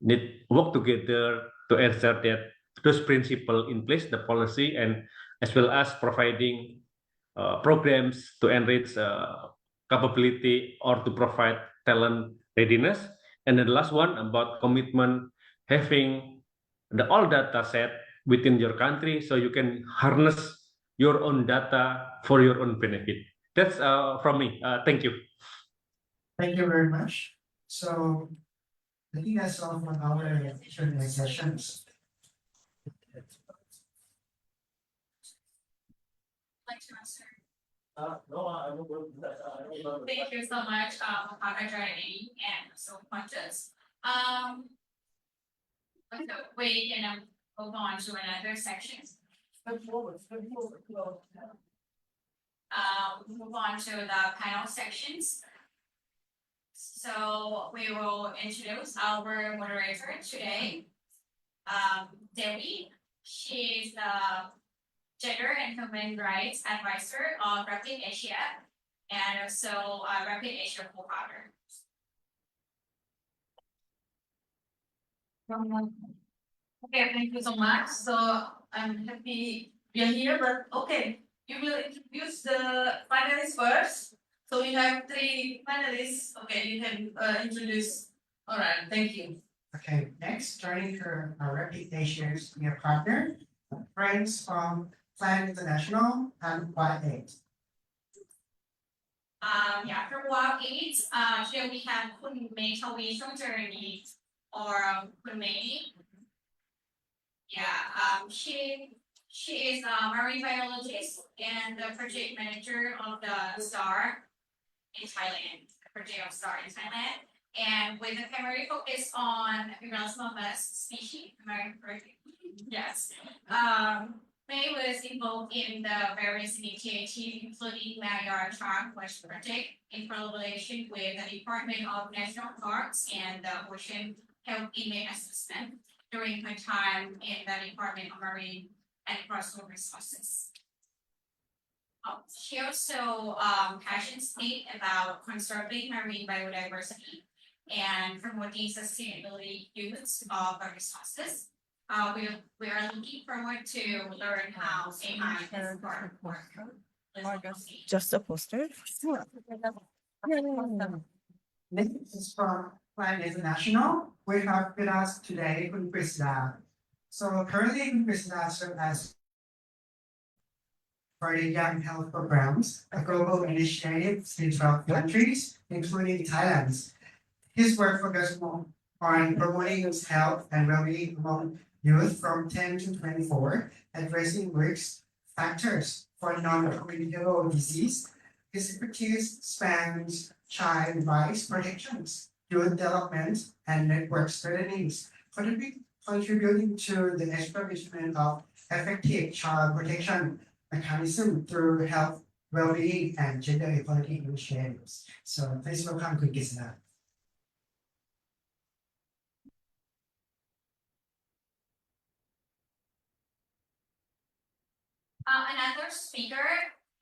need work together to ensure that those principles in place, the policy, and as well as providing programs to enrich capability or to provide talent readiness. And then the last one about commitment, having the all data set within your country so you can harness your own data for your own benefit. That's from me. Thank you.
Thank you very much. So I think that's all from our Q&A sessions.
Like to answer.
No, I don't.
Thank you so much, Ajar Edi and so Pontus. We can move on to another section. Move on to the panel sections. So we will introduce our moderator today, Dewi. She is the Gender and Human Rights Advisor of Rapid Asia and also Rapid Asia co-founder.
Okay, thank you so much. So I'm happy we are here, but okay, you will introduce the panelists first. So we have 3 panelists. Okay, you can introduce. All right, thank you.
Okay, next, turning to our reputations, we have partner, friends from Plan International and WildAid.
Yeah, for WildAid, today we have Metavee Chuangcharoendee or May. Yeah, she is a marine biologist and the project manager of the STAR in Thailand, the project of STAR in Thailand, and with a primary focus on small species, American project. Yes. May was involved in the various initiatives, including Ajar Edi project in collaboration with the Department of National Parks and the Ocean Health Impact Assessment during her time in the Department of Marine and Coastal Resources. She also passionate speak about conserving marine biodiversity and promoting sustainability use of our resources. We are looking forward to learn how AI is part of work.
Just a poster.
This is from Climate International. We have with us today Krisda. So currently Krisda serves as for the Young Health Programs, a global initiative in 12 countries, including Thailand. His work focuses on promoting health and well-being among youth from 10 to 24, addressing risk factors for non-communicable disease. His expertise spans child rights protections, youth development, and network strategies, contributing to the establishment of effective child protection mechanism through health, well-being, and gender equality initiatives. So please welcome Krisda.
Another speaker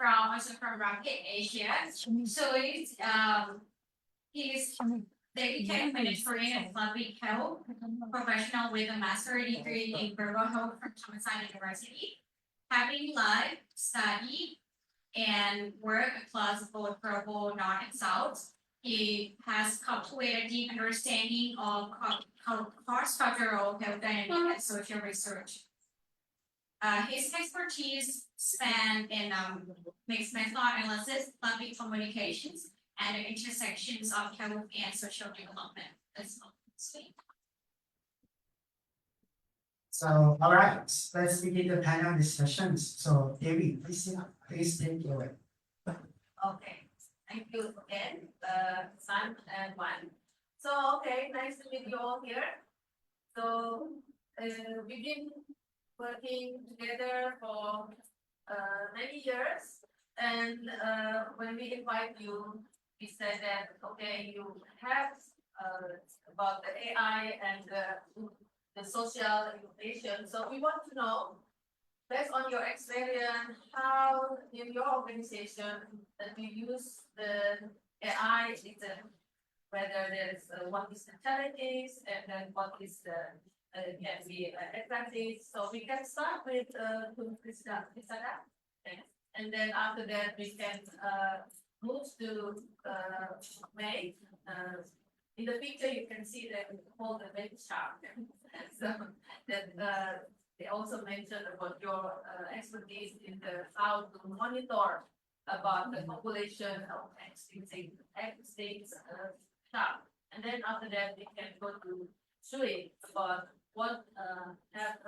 also from Rocket Asia. So he's dedicated Mediterranean and public health professional with a master's degree in global health from Chuangcharoendee University. Having live study and work across both global North and South, he has cultivated deep understanding of cross-cultural health dynamics and social research. His expertise span in mixed method analysis, public communications, and the intersections of health and social development.
So, all right, let's begin the panel discussions. So, Dewi, please take it away.
Okay, thank you again, Sun and Wan. So, okay, nice to meet you all here. So, we've been working together for many years, and when we invite you, we said that, okay, you have about the AI and the social innovation. So we want to know, based on your experience, how in your organization that you use the AI, whether there's what is the challenges and then what is the can be advantage. So we can start with Krisda, and then after that we can move to May. In the picture, you can see that we hold the big shark. So that they also mentioned about your expertise in the how to monitor about the population of extinct shark. And then after that, we can go to Sui about what have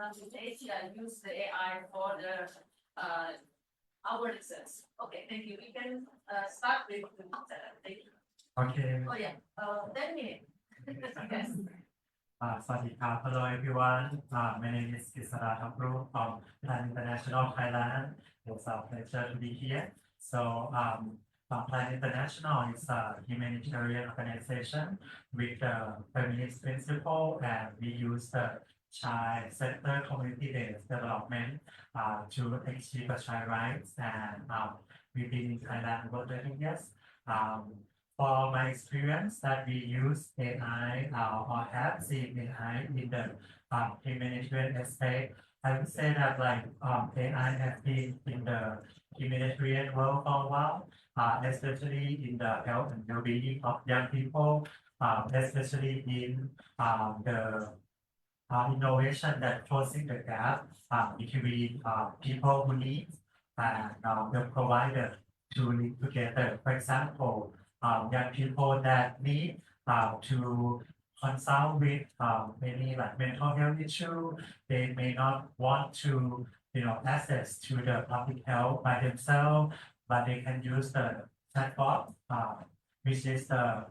Asia use the AI for the our research. Okay, thank you. We can start with thank you.
Okay.
Oh yeah, 10 minutes. Yes.
สวัสดีครับ Hello everyone. My name is Krisda Tuprung from Thailand International Thailand. It's a pleasure to be here. So, Thailand International is a humanitarian organization with the feminist principle, and we use the child-centered community-based development to achieve the child rights. And we've been in Thailand for 20 years. For my experience that we use AI or have seen AI in the humanitarian aspect, I would say that like AI has been in the humanitarian world for a while, especially in the health and well-being of young people, especially in the innovation that closing the gap between people who need and the provider to live together. For example, young people that need to consult with many like mental health issue, they may not want to access to the public health by themselves, but they can use the chatbot, which is the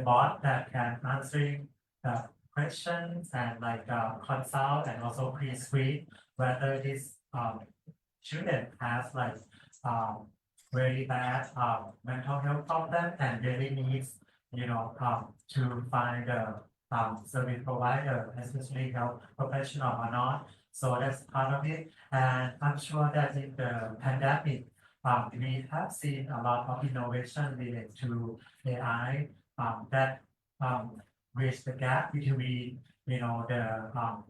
bot that can answering the questions and like consult and also pre-screen whether this children has like very bad mental health problem and really needs to find a service provider, especially health professional or not. So that's part of it. And I'm sure that in the pandemic, we have seen a lot of innovation related to AI that bridge the gap between the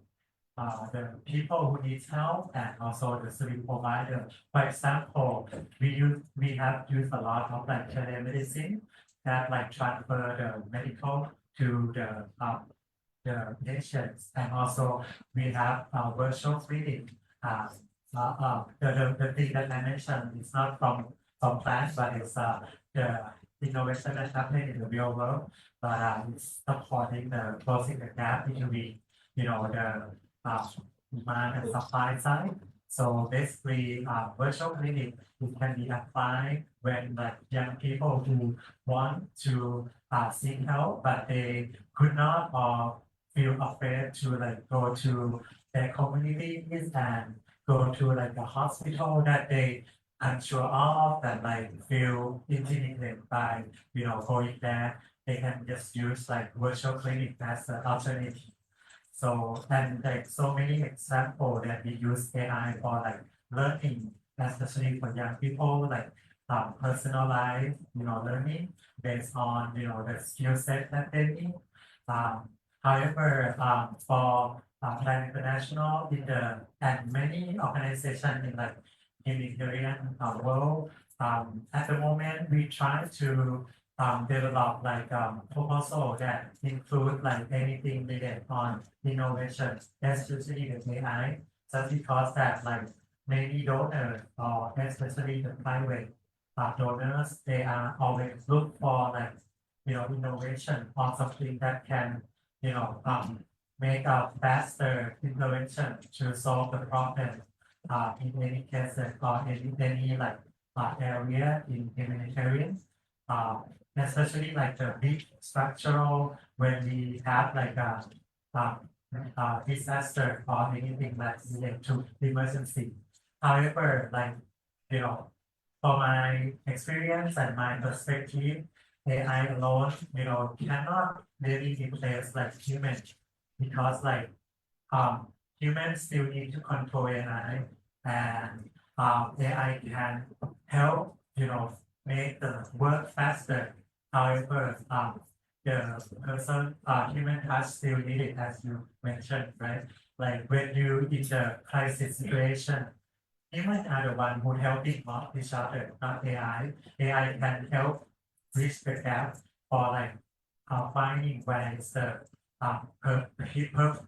people who need help and also the service provider. For example, we have used a lot of like telemedicine that like transfer the medical to the patients, and also we have virtual clinic. The thing that I mentioned is not from plants, but it's the innovation that happening in the real world, but it's supporting the closing the gap between the demand and supply side. So basically, virtual clinic it can be applied when like young people who want to seek help, but they could not or feel afraid to like go to their communities and go to like a hospital that they unsure of and like feel intimidated by going there. They can just use like virtual clinic as an alternative. So and like so many examples that we use AI for like learning, especially for young people, like personalized learning based on the skill set that they need. However, for Thailand International and many organizations in like humanitarian world, at the moment we try to develop like proposal that include like anything related on innovation, especially the AI, just because that like many donors or especially the private donors, they are always look for like innovation or something that can make a faster intervention to solve the problem in any cases or any like area in humanitarian. Especially like the big structural when we have like a disaster or anything that's related to emergency. However, like for my experience and my perspective, AI alone, cannot really replace like humans because like humans still need to control AI and AI can help make the work faster. However, the person human touch still needed as you mentioned, right? Like when you in the crisis situation, humans are the one who helping not each other, not AI. AI can help bridge the gap or like finding where is the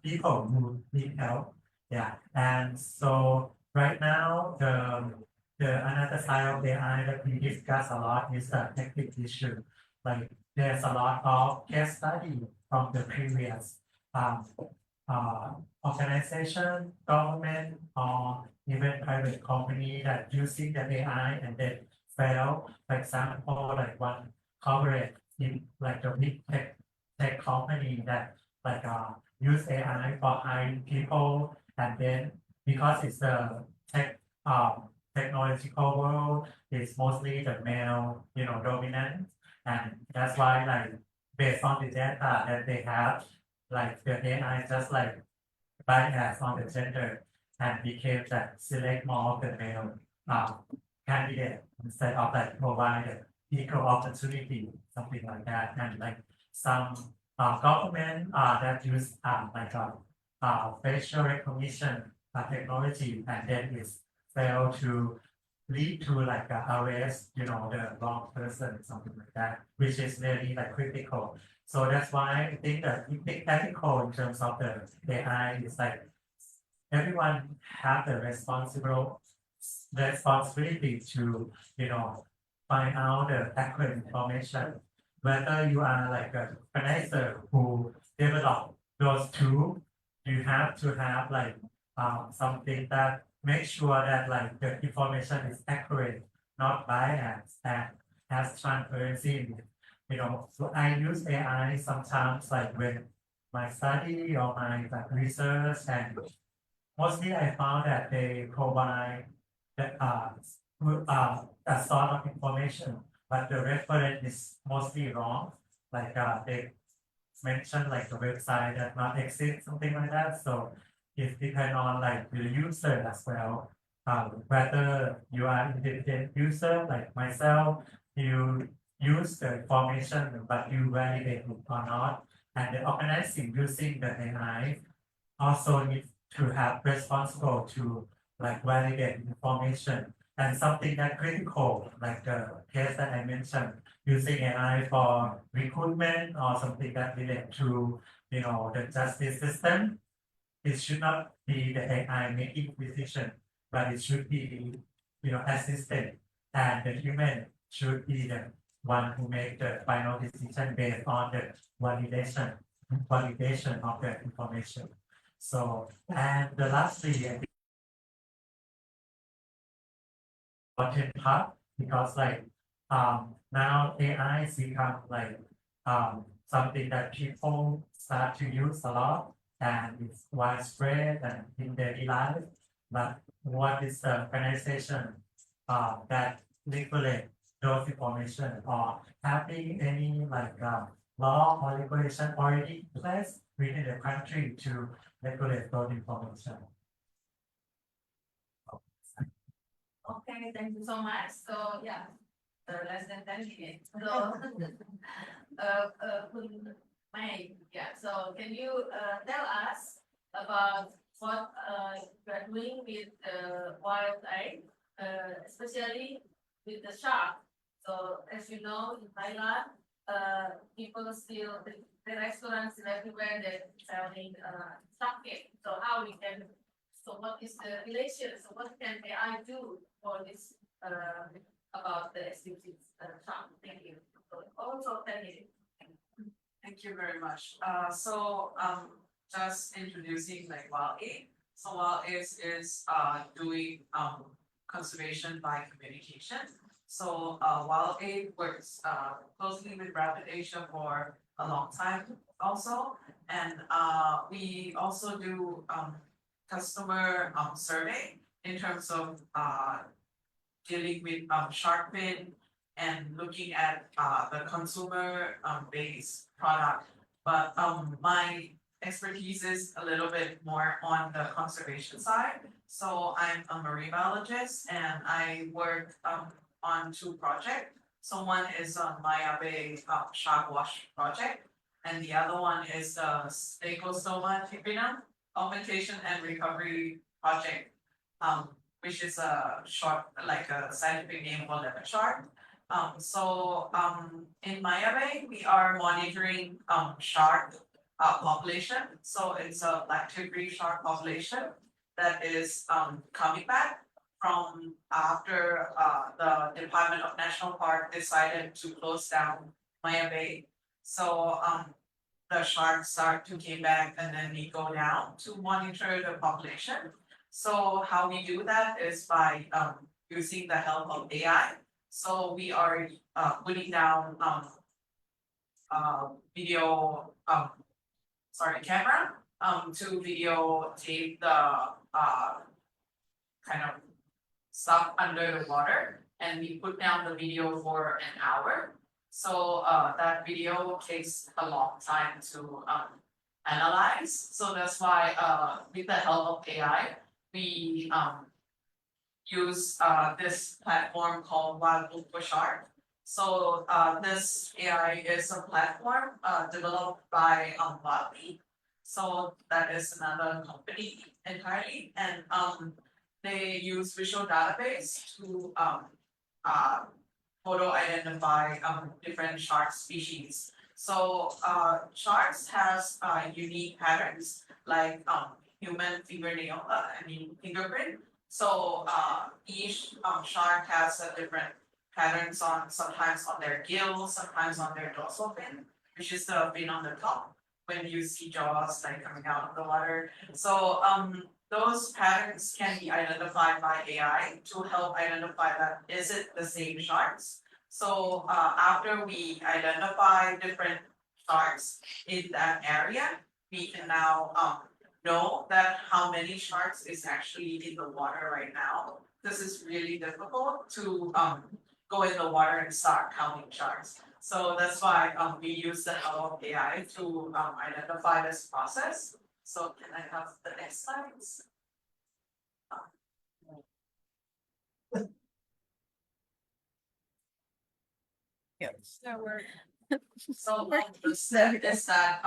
people who need help. Yeah, and so right now the another side of AI that we discuss a lot is the technical issue. Like there's a lot of case study from the previous organization, government, or even private company that using the AI and then fail. For example, like one corporate in like the big tech company that like use AI for hiring people, and then because it's the technological world, it's mostly the male dominant, and that's why like based on the data that they have, like the AI just like bias on the gender and became that select more of the male candidate instead of like provide equal opportunity, something like that. And like some government that use like facial recognition technology, and then it's fail to lead to like arrest, the wrong person, something like that, which is really like critical. So that's why I think that ethical in terms of the AI is like everyone have the responsibility to find out the accurate information. Whether you are like a organizer who develop those tools, you have to have like something that make sure that like the information is accurate, not biased, and has transparency in it. So I use AI sometimes like when my study or my like, research and mostly I found that they provide a sort of information, but the reference is mostly wrong. Like they mentioned like the website does not exist, something like that. So it depends on like the user as well. Whether you are intelligent user like myself, you use the information but you validate it or not. And the organizing using the AI also need to have responsible to like validate information and something that critical like the case that I mentioned using AI for recruitment or something that relate to the justice system. It should not be the AI making decision, but it should be assistant and the human should be the one who make the final decision based on the validation of the information. So, and the lastly, I think important part because like now AI has become like something that people start to use a lot and it's widespread and in daily life. But what is the organization that regulate those information or having any like law or regulation already in place within the country to regulate those information?
Okay, thank you so much. So yeah, less than 10 minutes. So May, yeah. So can you tell us about what you are doing with WildAid, especially with the shark? So as you know, in Thailand, people still the restaurants and everywhere they're selling shark cake. So how we can so what is the relation? So what can AI do for this about the SDGs shark? Thank you. So also tell me.
Thank you very much. Just introducing like WildAid. So WildAid is doing conservation by communication. So WildAid works closely with Rapid Asia for a long time also, and we also do customer survey in terms of dealing with shark fin and looking at the consumer base product. But my expertise is a little bit more on the conservation side. So I'm a marine biologist and I work on two projects. So one is on Maya Bay shark wash project, and the other one is the Stegosaurus tipinum augmentation and recovery project, which is a short, like a scientific name for lemon shark. In Maya Bay, we are monitoring shark population. So it's a black tip shark population that is coming back from after the Department of National Park decided to close down Maya Bay. So the sharks start to came back and then we go down to monitor the population. So how we do that is by using the help of AI. So we are putting down video camera to videotape the kind of stuff under the water, and we put down the video for an hour. So that video takes a long time to analyze. So that's why with the help of AI, we use this platform called WildAid for Shark. So this AI is a platform developed by WildAid. So that is another company entirely, and they use visual database to photo identify different shark species. So sharks has unique patterns like human fingernail, fingerprint. So each shark has a different patterns on sometimes on their gills, sometimes on their dorsal fin, which is the fin on the top when you see jaws like coming out of the water. So those patterns can be identified by AI to help identify that is it the same sharks. So after we identify different sharks in that area, we can now know that how many sharks is actually in the water right now. This is really difficult to go in the water and start counting sharks. So that's why we use the help of AI to identify this process. So can I have the next slides?
So we're.
So the step is that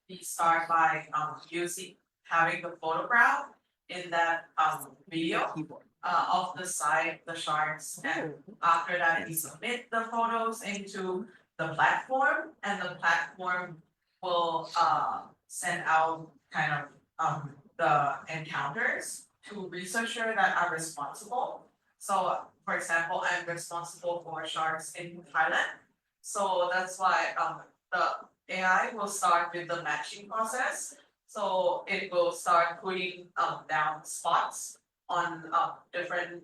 we start by having the photograph in that video of the side, the sharks, and after that we submit the photos into the platform, and the platform will send out kind of the encounters to researchers that are responsible. So for example, I'm responsible for sharks in Thailand. So that's why the AI will start with the matching process. So it will start putting down spots on different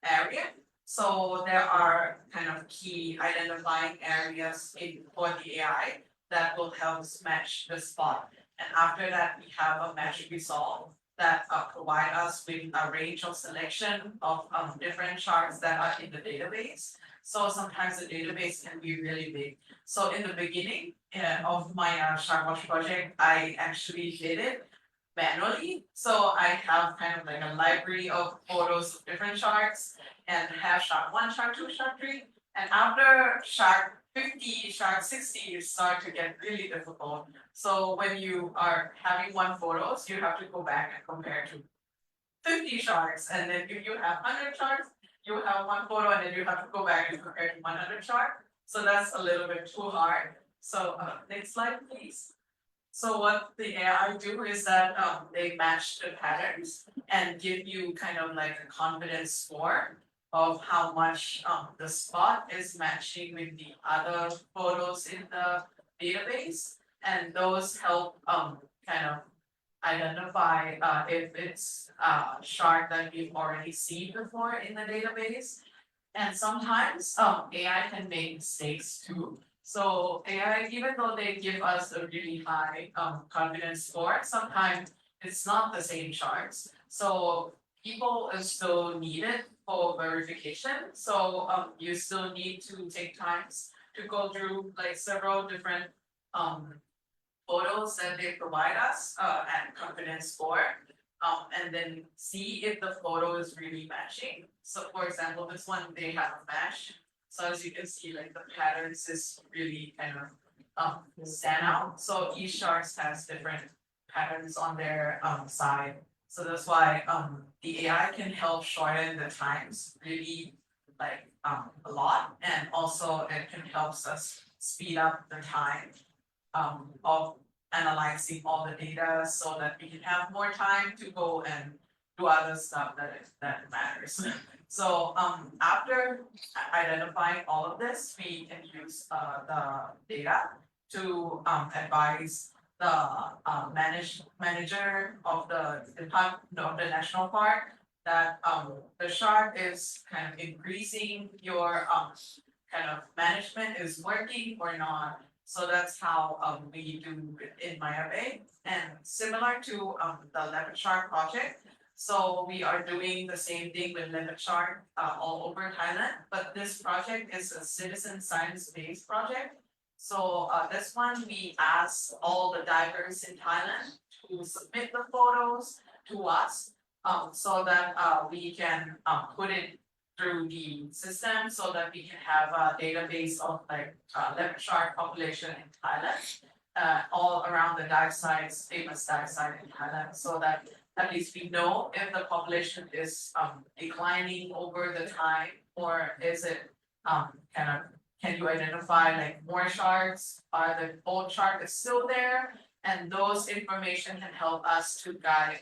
area. So there are kind of key identifying areas for the AI that will help us match the spot. And after that, we have a match result that provide us with a range of selection of different sharks that are in the database. So sometimes the database can be really big. So in the beginning of my Shark Watch project, I actually did it manually. So I have kind of like a library of photos of different sharks and have shark 1, shark 2, shark 3. And after shark 50, shark 60, you start to get really difficult. So when you are having one photos, you have to go back and compare to 50 sharks. And then if you have 100 sharks, you have one photo and then you have to go back and compare to 100 sharks. So that's a little bit too hard. So next slide, please. So what the AI do is that they match the patterns and give you kind of like a confidence score of how much the spot is matching with the other photos in the database. And those help kind of identify if it's a shark that we've already seen before in the database. And sometimes AI can make mistakes too. So AI, even though they give us a really high confidence score, sometimes it's not the same sharks. So people are still needed for verification. So you still need to take times to go through like several different photos that they provide us and confidence score. And then see if the photo is really matching. So for example, this one they have a match. So as you can see, like the patterns is really kind of stand out. So each shark has different patterns on their side. So that's why the AI can help shorten the times really like a lot, and also it can help us speed up the time of analyzing all the data so that we can have more time to go and do other stuff that matters. So after identifying all of this, we can use the data to advise the manager of the department of the national park that the shark is kind of increasing, your kind of management is working or not. So that's how we do it in Metavee, and similar to the leopard shark project. So we are doing the same thing with leopard shark all over Thailand, but this project is a citizen science-based project. So this one we ask all the divers in Thailand to submit the photos to us, so that we can put it through the system so that we can have a database of like leopard shark population in Thailand, all around the dive sites, famous dive site in Thailand, so that at least we know if the population is declining over the time, or is it kind of, can you identify like more sharks, are the old shark is still there, and those information can help us to guide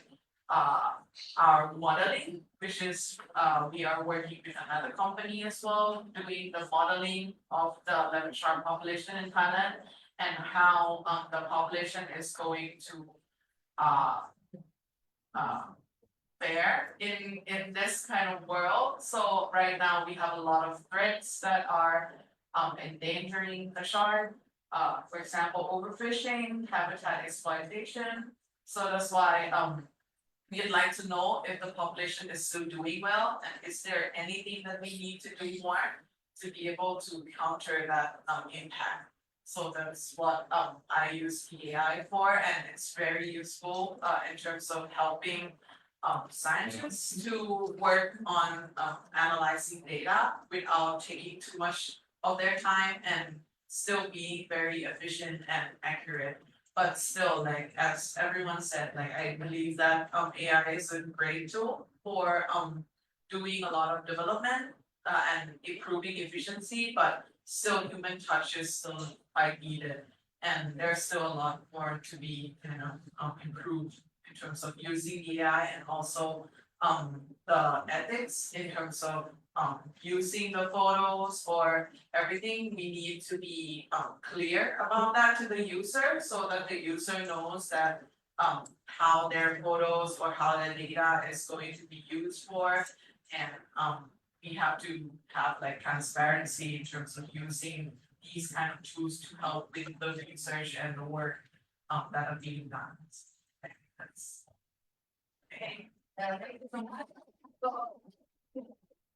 our modeling, which is we are working with another company as well, doing the modeling of the leopard shark population in Thailand and how the population is going to fare in this kind of world. So right now we have a lot of threats that are endangering the shark. For example, overfishing, habitat exploitation, So that's why we'd like to know if the population is still doing well, and is there anything that we need to do more to be able to counter that impact. So that's what I use AI for, and it's very useful in terms of helping scientists to work on analyzing data without taking too much of their time and still be very efficient and accurate. But still, like as everyone said, like I believe that AI is a great tool for doing a lot of development and improving efficiency, but still human touch is still quite needed. And there's still a lot more to be improved in terms of using AI, and also the ethics in terms of using the photos or everything. We need to be clear about that to the user, so that the user knows that how their photos or how their data is going to be used for. And we have to have like transparency in terms of using these kind of tools to help with the research and the work that are being done. I think that's okay.
Thank you so much. So,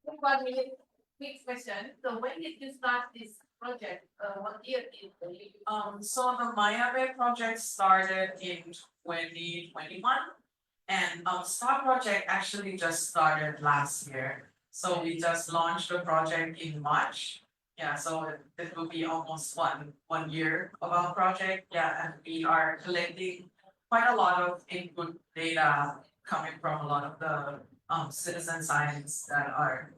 1 minute, quick question. So when did you start this project? What year did you?
So the Metavee project started in 2021, and Star project actually just started last year. So we just launched the project in March. Yeah, so it will be almost one year of our project. Yeah, and we are collecting quite a lot of input data coming from a lot of the citizen science that are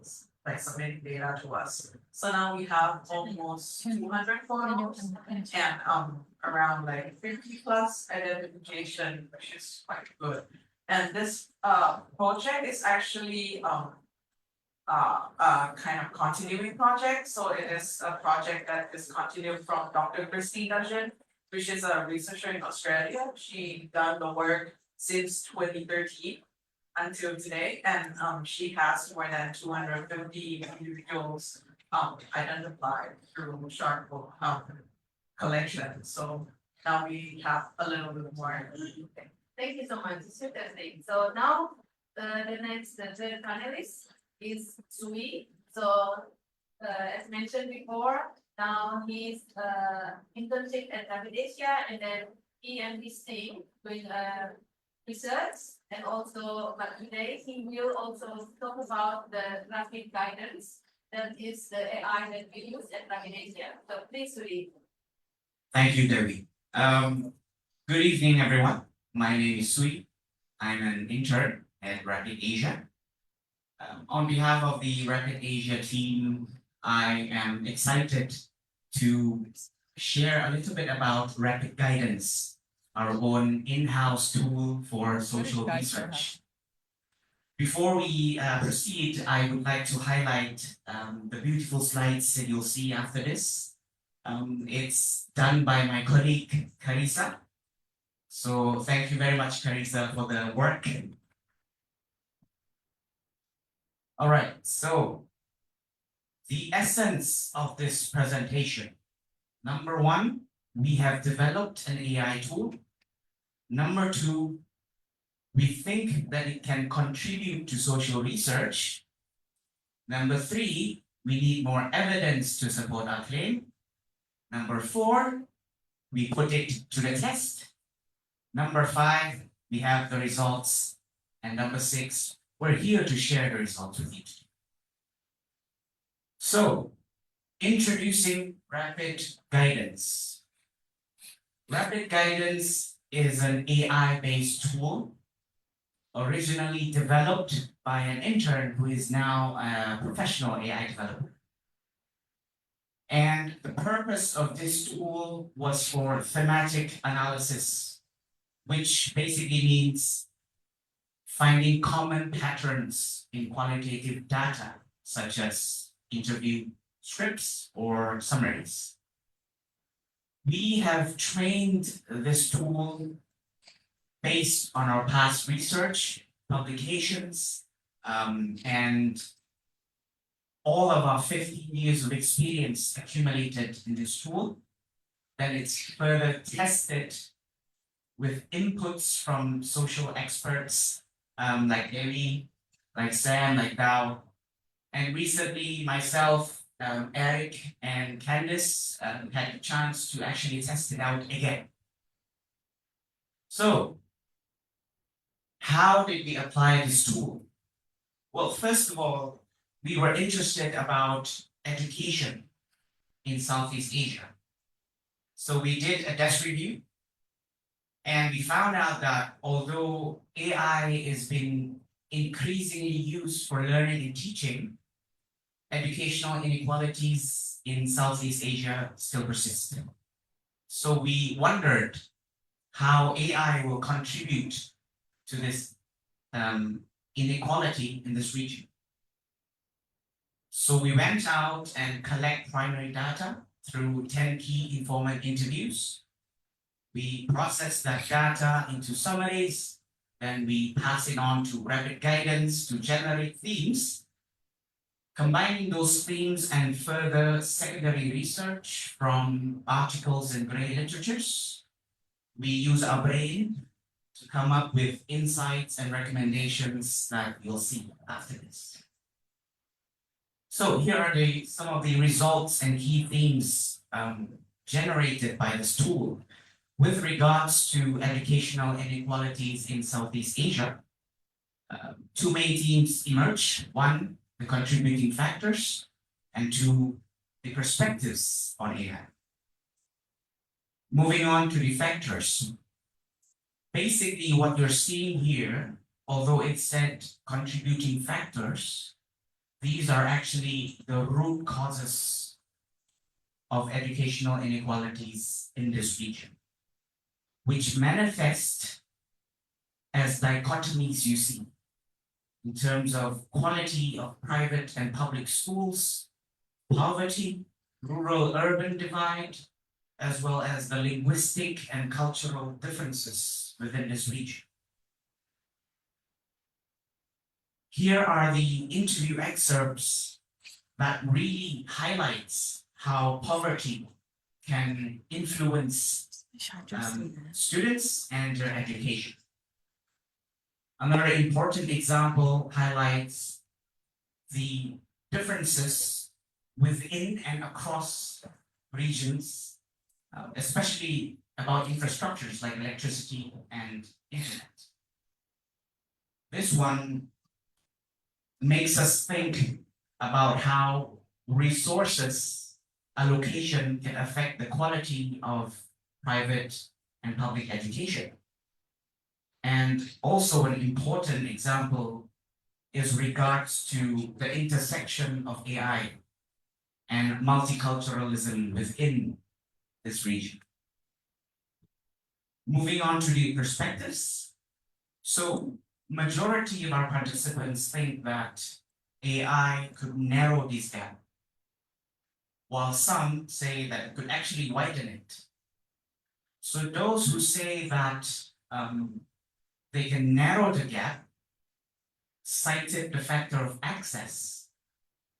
like submitting data to us. So now we have almost 200 photos and around like 50 plus identification, which is quite good. And this project is actually kind of continuing project. So it is a project that is continued from Dr. Krisda, which is a researcher in Australia. She done the work since 2013 until today, and she has more than 250 individuals identified through charcoal collection. So now we have a little bit more.
Thank you so much. It's interesting. So now the next third panelist is Sui. So as mentioned before, now he's internship at Asia, and then he and his team doing research, and also but today he will also talk about the rapid guidance, that is the AI that we use at Asia. So please, Sui.
Thank you, Dewi. Good evening, everyone. My name is Sui. I'm an intern at Rapid Asia. On behalf of the Rapid Asia team, I am excited to share a little bit about Rapid Guidance, our own in-house tool for social research. Before we proceed, I would like to highlight the beautiful slides that you'll see after this. It's done by my colleague, Krisda. So thank you very much, Krisda, for the work. All right, so the essence of this presentation. Number one, we have developed an AI tool. Number two, we think that it can contribute to social research. Number three, we need more evidence to support our claim. Number four, we put it to the test. Number five, we have the results. And number six, we're here to share the results with you. So, introducing Rapid Guidance. Rapid Guidance is an AI-based tool originally developed by an intern who is now a professional AI developer. And the purpose of this tool was for thematic analysis, which basically means finding common patterns in qualitative data, such as interview scripts or summaries. We have trained this tool based on our past research, publications, and all of our 15 years of experience accumulated in this tool. Then it's further tested with inputs from social experts like Dewi, like Sam, like Dao. And recently myself, Eric and Candice had the chance to actually test it out again. So, how did we apply this tool? Well, first of all, we were interested about education in Southeast Asia. So we did a desk review, and we found out that although AI is being increasingly used for learning and teaching, educational inequalities in Southeast Asia still persist. So we wondered how AI will contribute to this inequality in this region. So we went out and collect primary data through 10 key informant interviews. We process that data into summaries, then we pass it on to rapid guidance to generate themes. Combining those themes and further secondary research from articles and gray literatures, we use our brain to come up with insights and recommendations that you'll see after this. So here are some of the results and key themes generated by this tool. With regards to educational inequalities in Southeast Asia, two main themes emerge. One, the contributing factors, and two, the perspectives on AI. Moving on to the factors. Basically, what you're seeing here, although it said contributing factors, these are actually the root causes of educational inequalities in this region, which manifest as dichotomies you see in terms of quality of private and public schools, poverty, rural-urban divide, as well as the linguistic and cultural differences within this region. Here are the interview excerpts that really highlights how poverty can influence students and their education. Another important example highlights the differences within and across regions, especially about infrastructures like electricity and internet. This one makes us think about how resources allocation can affect the quality of private and public education. And also an important example is regards to the intersection of AI and multiculturalism within this region. Moving on to the perspectives. So majority of our participants think that AI could narrow this gap, while some say that it could actually widen it. So those who say that they can narrow the gap cited the factor of access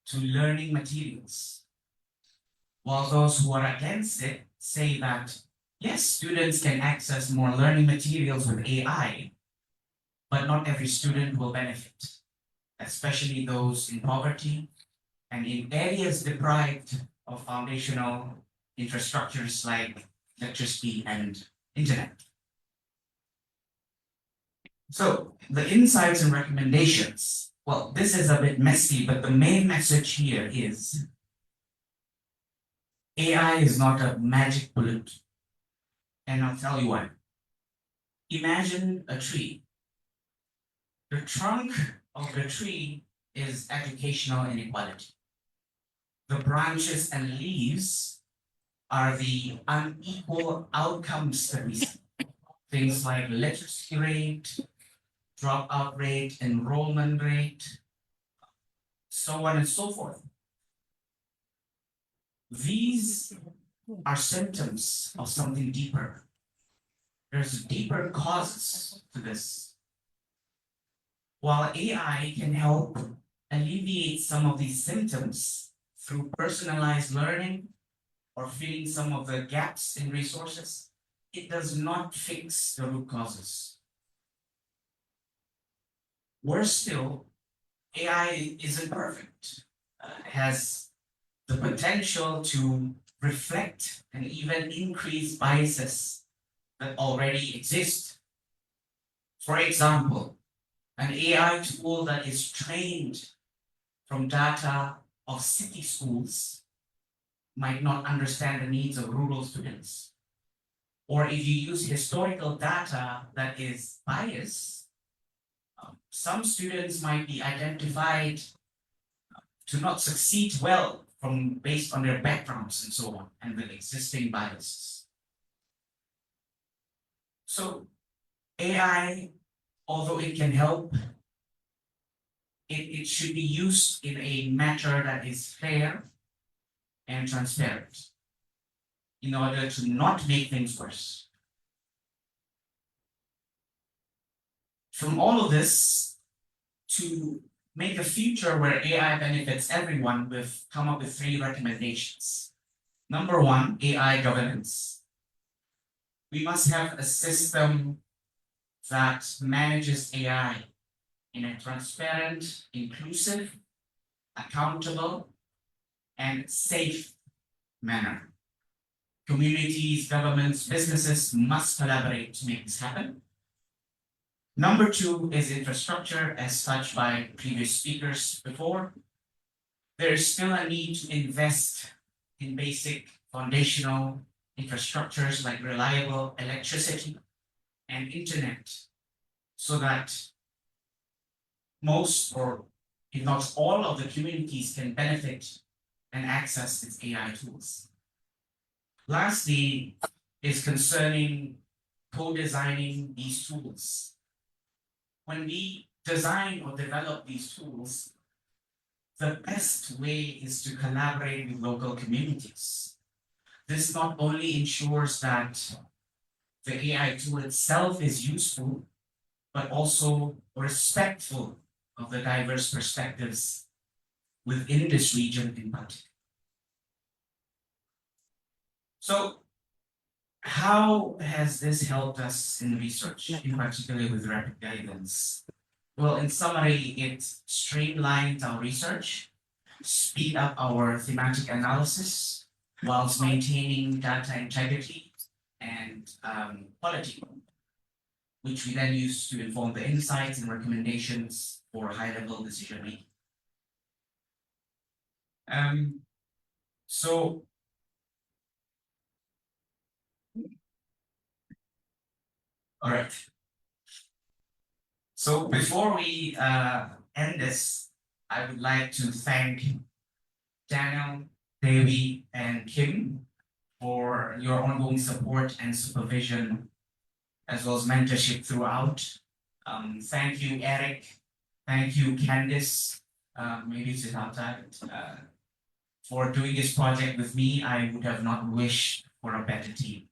to learning materials, while those who are against it say that yes, students can access more learning materials with AI, but not every student will benefit, especially those in poverty and in areas deprived of foundational infrastructures like electricity and internet. So the insights and recommendations, well, this is a bit messy, but the main message here is AI is not a magic bullet. And I'll tell you why. Imagine a tree. The trunk of the tree is educational inequality. The branches and leaves are the unequal outcomes that we see. Things like literacy rate, dropout rate, enrollment rate, so on and so forth. These are symptoms of something deeper. There's deeper causes to this. While AI can help alleviate some of these symptoms through personalized learning or filling some of the gaps in resources, it does not fix the root causes. Worse still, AI isn't perfect. It has the potential to reflect and even increase biases that already exist. For example, an AI tool that is trained from data of city schools might not understand the needs of rural students. Or if you use historical data that is biased, some students might be identified to not succeed well based on their backgrounds and so on, and with existing biases. So AI, although it can help, it should be used in a manner that is fair and transparent in order to not make things worse. From all of this, to make a future where AI benefits everyone, we've come up with 3 recommendations. Number 1, AI governance. We must have a system that manages AI in a transparent, inclusive, accountable, and safe manner. Communities, governments, businesses must collaborate to make this happen. Number 2 is infrastructure, as touched by previous speakers before. There is still a need to invest in basic foundational infrastructures like reliable electricity and internet, so that most, or if not all, of the communities can benefit and access its AI tools. Lastly, is concerning co-designing these tools. When we design or develop these tools, the best way is to collaborate with local communities. This not only ensures that the AI tool itself is useful, but also respectful of the diverse perspectives within this region in particular. So, how has this helped us in research, in particular with rapid guidance? Well, in summary, it streamlined our research, speed up our thematic analysis, whilst maintaining data integrity and quality, which we then use to inform the insights and recommendations for high-level decision making. So, all right. So before we end this, I would like to thank Daniel, Dewi, and Kim for your ongoing support and supervision, as well as mentorship throughout. Thank you, Eric. Thank you, Candice. Maybe it's outside. For doing this project with me. I would have not wished for a better team.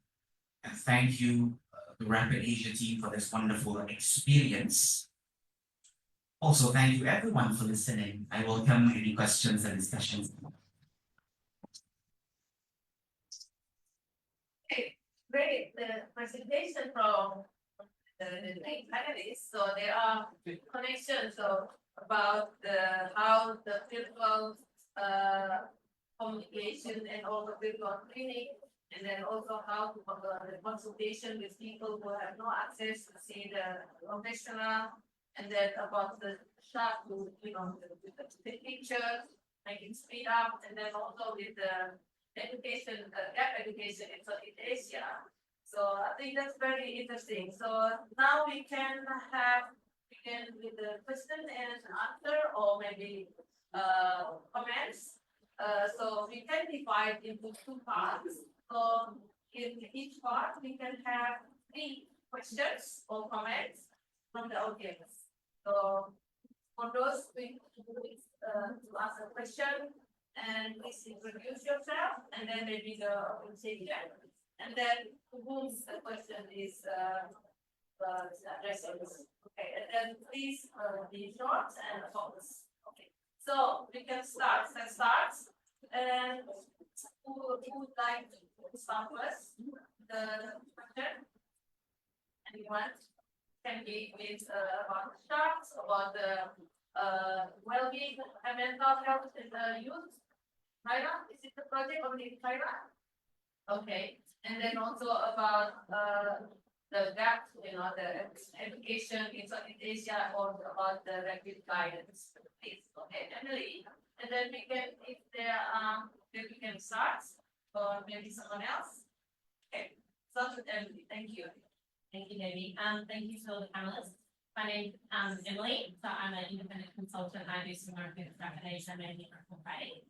And thank you, the Rapid Asia team, for this wonderful experience. Also, thank you everyone for listening. I welcome any questions and discussions.
Okay, great. The presentation from the panelists. So there are connections about how the virtual communication and also virtual training, and then also how to the consultation with people who have no access to see the professional, and then about the shop to the pictures, making speed up, and then also with the education, gap education in Southeast Asia. So I think that's very interesting. So now we can begin with the question and answer, or maybe comments. So we can divide into 2 parts. So in each part, we can have 3 questions or comments from the audience. So for those to ask a question, and please introduce yourself, and then maybe the organization, and then whose the question is addressing. Okay, and then please be short and focus. Okay, so we can start. Let's start. And who would like to start first?
the question? Anyone can be with about the stocks, about the well-being and mental health in the youth? Thailand, is it the project only in Thailand? Okay, and then also about the gap, you know, the education in Southeast Asia or about the rapid guidance, please, okay, Emily. And then we can, if there then we can start, or maybe someone else. Okay, start with Emily, thank you. Thank you, Dewi. Thank you to all the panelists. My name is Emily, so I'm an independent consultant. I do some work with Rapid Asia, mainly for Friday.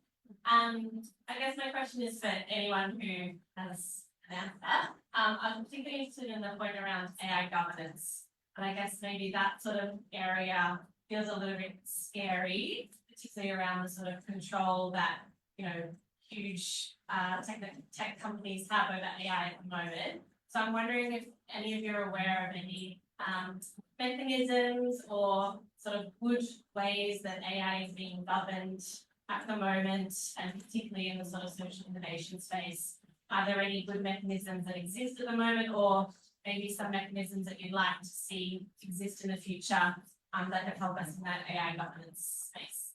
I guess my question is for anyone who has an answer. I'm particularly interested in the point around AI governance. And I guess maybe that sort of area feels a little bit scary, particularly around the sort of control that, you know, huge tech companies have over AI at the moment. So I'm wondering if any of you are aware of any mechanisms or sort of good ways that AI is being governed at the moment, and particularly in the sort of social innovation space. Are there any good mechanisms that exist at the moment, or maybe some mechanisms that you'd like to see exist in the future that could help us in that AI governance space?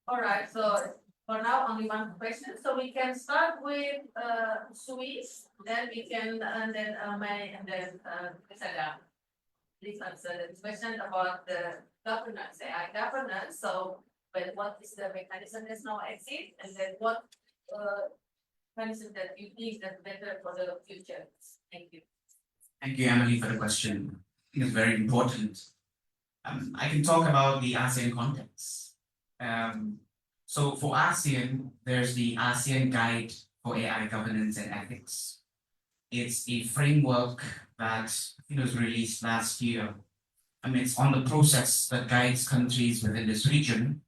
All right, so for now, only one question. So we can start with Suis, then we can, and then May, and then Krisda. Please answer the question about the governance, AI governance. So, but what is the mechanism that's now exist, and then what mechanism that you think that's better for the future? Thank you.
Thank you, Emily, for the question. I think it's very important. I can talk about the ASEAN context. So for ASEAN, there's the ASEAN Guide for AI Governance and Ethics. It's a framework that was released last year. It's on the process that guides countries within this region,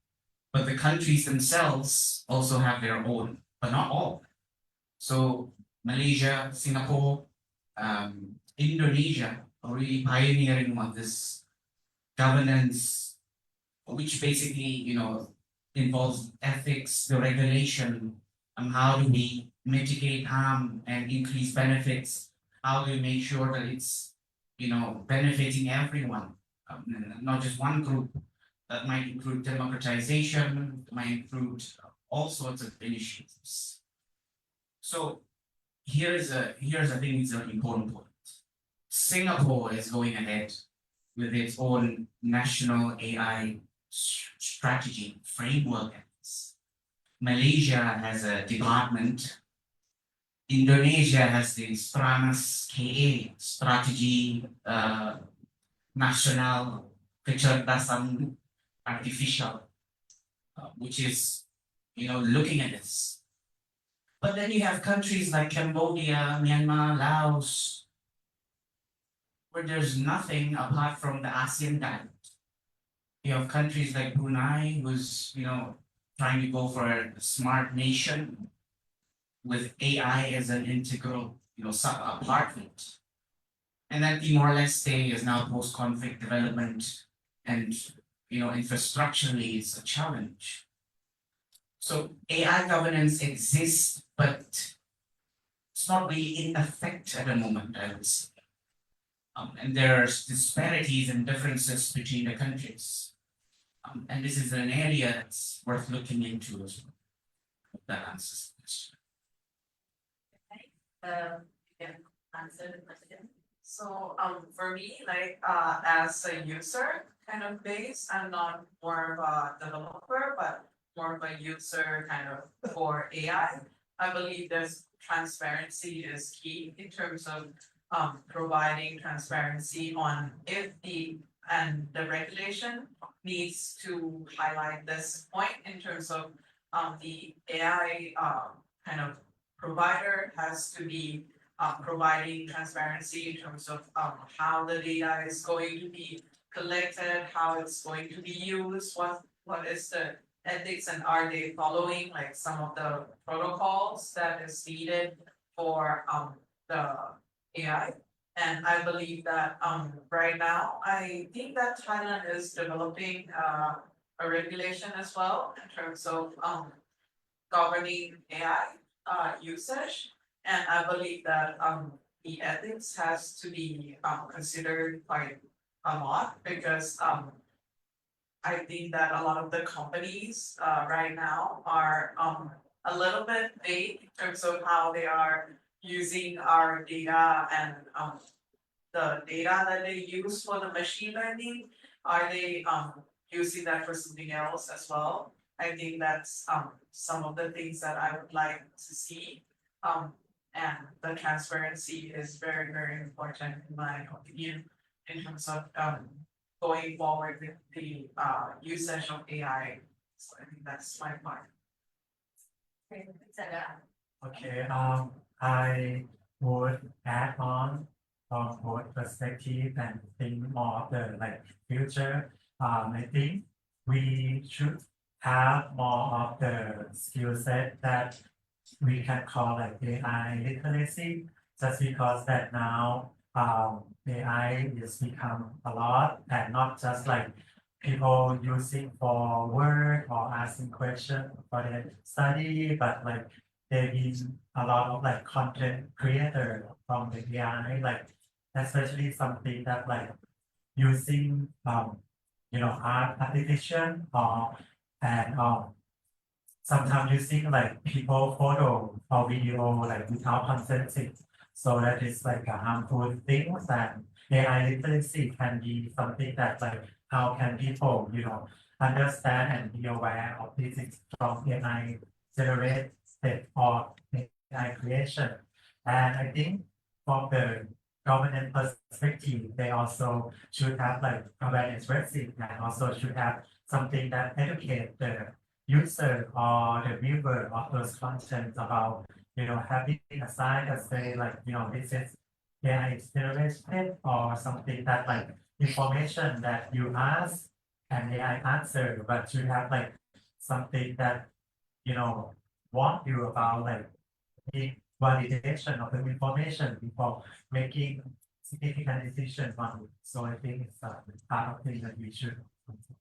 but the countries themselves also have their own, but not all. So Malaysia, Singapore, Indonesia are really pioneering on this governance, which basically, involves ethics, the regulation, how do we mitigate harm and increase benefits? How do we make sure that it's, benefiting everyone, not just one group? That might include democratization, might include all sorts of initiatives. So here's I think it's an important point. Singapore is going ahead with its own national AI strategy framework. Malaysia has a department. Indonesia has the Stranas KA strategy national kecerdasan artificial, which is looking at this. But then you have countries like Cambodia, Myanmar, Laos, where there's nothing apart from the ASEAN Guide. You have countries like Brunei, who's trying to go for a smart nation with AI as an integral part of it. And then Timor-Leste is now post-conflict development, and infrastructurally it's a challenge. So AI governance exists, but it's not really in effect at the moment, I would say. And there's disparities and differences between the countries. And this is an area that's worth looking into as well. Hope that answers the question.
You can answer the question. So for me, as a user kind of base, I'm not more of a developer, but more of a user kind of for AI. I believe there's transparency is key in terms of providing transparency on if the regulation needs to highlight this point in terms of the AI kind of provider has to be providing transparency in terms of how the data is going to be collected, how it's going to be used, what is the ethics, and are they following like some of the protocols that is needed for the AI. And I believe that right now, I think that Thailand is developing a regulation as well in terms of governing AI usage. And I believe that the ethics has to be considered quite a lot because I think that a lot of the companies right now are a little bit vague in terms of how they are using our data and the data that they use for the machine learning. Are they using that for something else as well? I think that's some of the things that I would like to see. And the transparency is very, very important in my opinion in terms of going forward with the usage of AI. So I think that's my part.
Okay, I would add on from both perspective and think more of the like future. I think we should have more of the skill set that we can call like AI literacy, just because that now AI is become a lot and not just like people using for work or asking questions for their study, but like there is a lot of like content creator from the AI, like especially something that like using art application or and sometimes using like people photo or video like without consenting. So that is like a harmful thing, and AI literacy can be something that like how can people understand and be aware of these things from AI generated or AI creation. And I think from the government perspective, they also should have like awareness raising and also should have something that educate the user or the viewer of those contents about having a sign that say like this is AI generated or something that like information that you ask and AI answer, but you have like something that warn you about like the validation of the information before making significant decisions on it. So I think it's a part of thing that we should consider.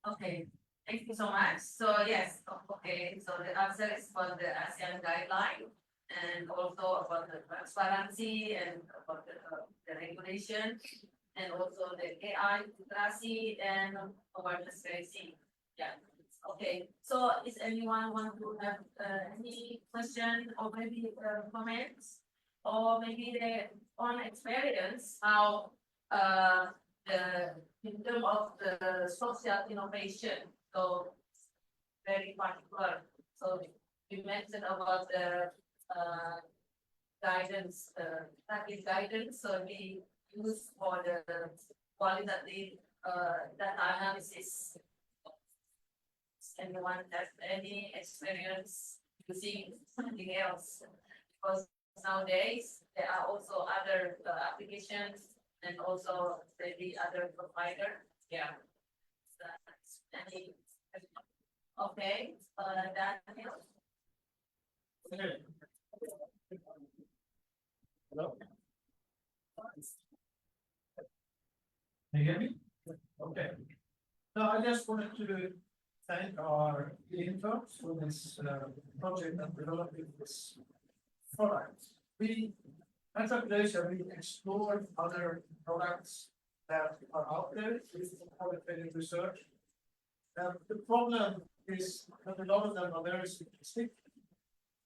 Okay, thank you so much. So yes, okay, so the answer is for the ASEAN guideline and also about the transparency and about the regulation and also the AI literacy and awareness raising. Yeah, okay. So is anyone want to have any question or maybe comments or maybe their own experience how the in terms of the social innovation, so very particular. So you mentioned about the guidance, package guidance. So we use for the qualitative data analysis. Anyone has any experience using something else? Because nowadays there are also other applications and also maybe other provider. Yeah. Okay, Daniel.
Hello? Can you hear me? Okay. No, I just wanted to thank our interns for this project and developing this product. We, at Asia, we explored other products that are out there with qualitative research. The problem is that a lot of them are very simplistic.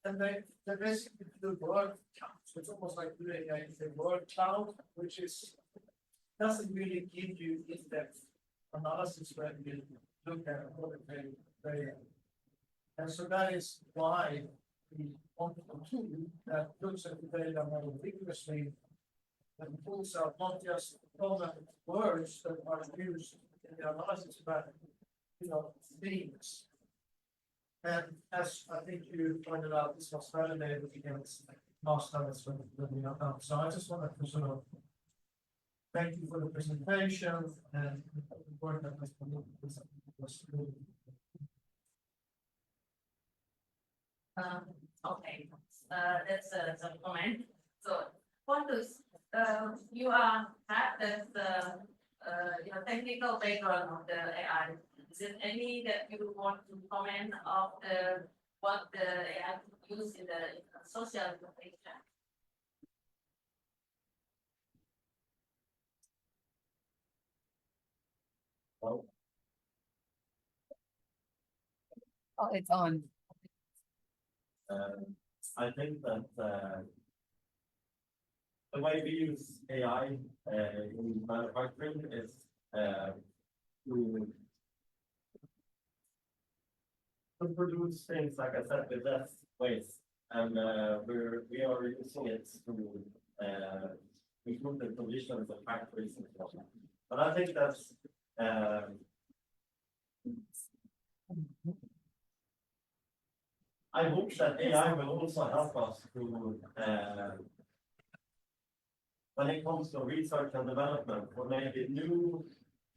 And they basically do word counts. It's almost like doing a word cloud, which doesn't really give you in-depth analysis when you look at qualitative data. And so that is why we wanted a tool that looks at the data more rigorously and pulls out not just common words that are used in the analysis, but themes. And as I think you pointed out, this was validated against last time as well. So I just wanted to sort of thank you for the presentation and the work that was done.
Okay, that's some comment. So Pontus, you have this technical background of the AI. Is it any that you want to comment of the what the AI can use in the social innovation.
Well,
Oh, it's on.
I think that the way we use AI in manufacturing is to produce things, like I said, with less waste, and we are using it to improve the conditions of factories and so on. But I think that's I hope that AI will also help us to when it comes to research and development, or maybe new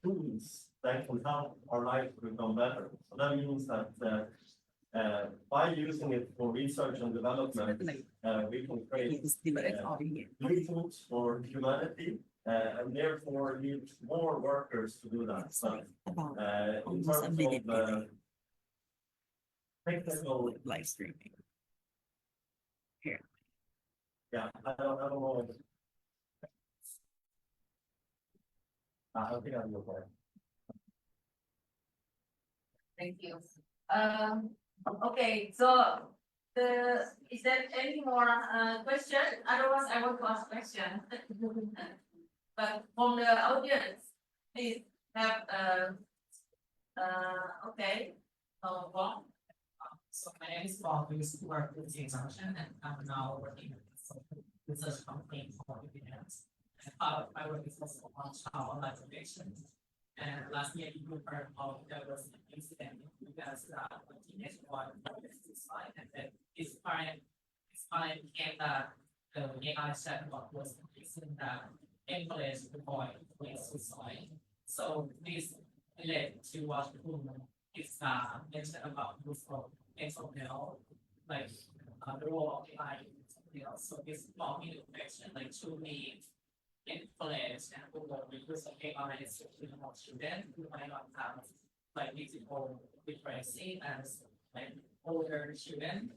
tools that can help our life to become better. So that means that by using it for research and development, we can create new tools for humanity, and therefore need more workers to do that. So, in terms of technical
live streaming.
yeah, I don't know. I don't think I'm okay.
Thank you. Okay, so is there any more question? Otherwise, I want to ask question. But from the audience, please have okay. Well,
So my name is Paul. I used to work with Junction, and I'm now working at a research company called Panelists. And part of my work is also on child observation. And last year, you heard how there was an incident in regards to a teenage boy who was suicide, and then his parent became that the AI chatbot was increasing that encourage the boy to commit suicide. So this related to what is mentioned about use of XML, like the role of AI in XML. So this brought me to the question, like, should we influence and Google use of AI to more students who might not have like digital literacy as like older students?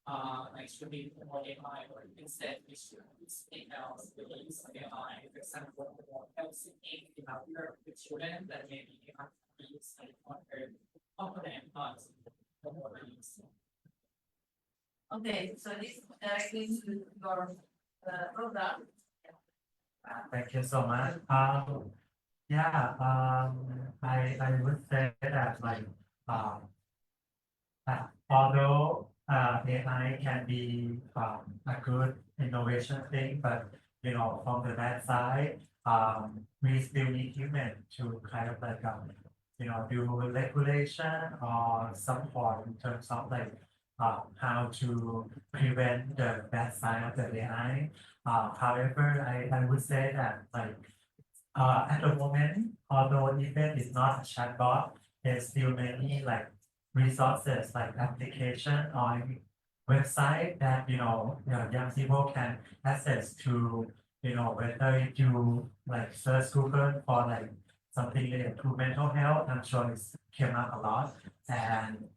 Like, should we more AI, or instead we should use emails with the use of AI, for example, for help seeking developer with students that maybe they have to use like other component parts of what they use.
okay, so this directly to your program.
Thank you so much. Yeah, I would say that like although AI can be a good innovation thing, but from the bad side, we still need human to kind of like do regulation or support in terms of like how to prevent the bad side of the AI. However, I would say that like at the moment, although even it's not a chatbot, there's still many like resources like application on website that young people can access to whether you like search Google for like something related to mental health. I'm sure it's came up a lot, and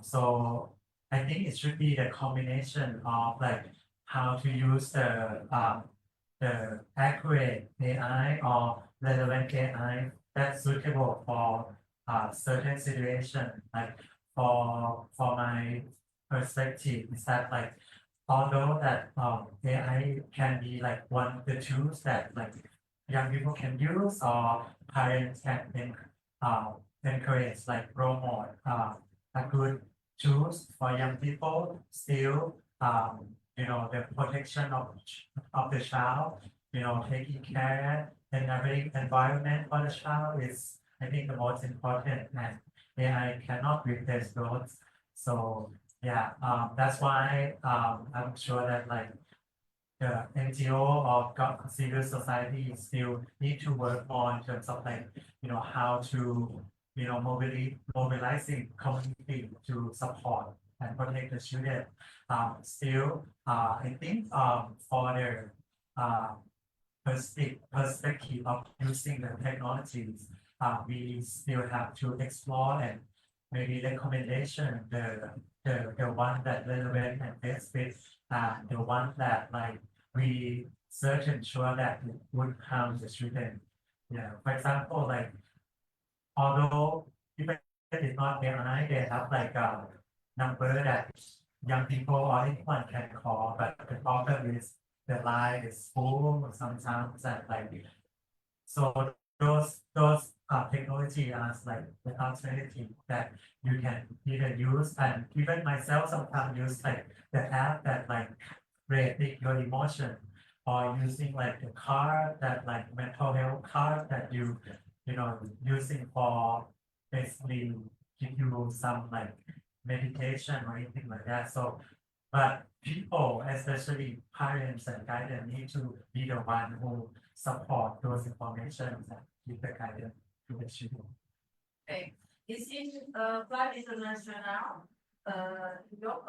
so I think it should be the combination of like how to use the accurate AI or relevant AI that's suitable for certain situation. Like for my perspective is that like although that AI can be like one of the tools that like young people can use or parents can encourage like role model a good tools for young people, still the protection of the child, taking care and nurturing environment for the child is, I think, the most important, and AI cannot replace those. So yeah, that's why I'm sure that like the NGO or civil society still need to work on in terms of like how to mobilizing community to support and protect the children. Still, I think for the perspective of using the technologies, we still have to explore and maybe recommendation the the one that relevant and best fit, the one that like we certain sure that it would harm the student. Yeah, for example, like although even if it's not AI, they have like a number that young people or anyone can call, but the problem is the line is full sometimes and like so those technology are like the alternative that you can either use, and even myself sometimes use like the app that like rating your emotion, or using like the card that like mental health card that you know using for basically give you some like meditation or anything like that. So but people, especially parents and guidance, need to be the one who support those information and give the guidance to the children.
Okay, is in Flight International, your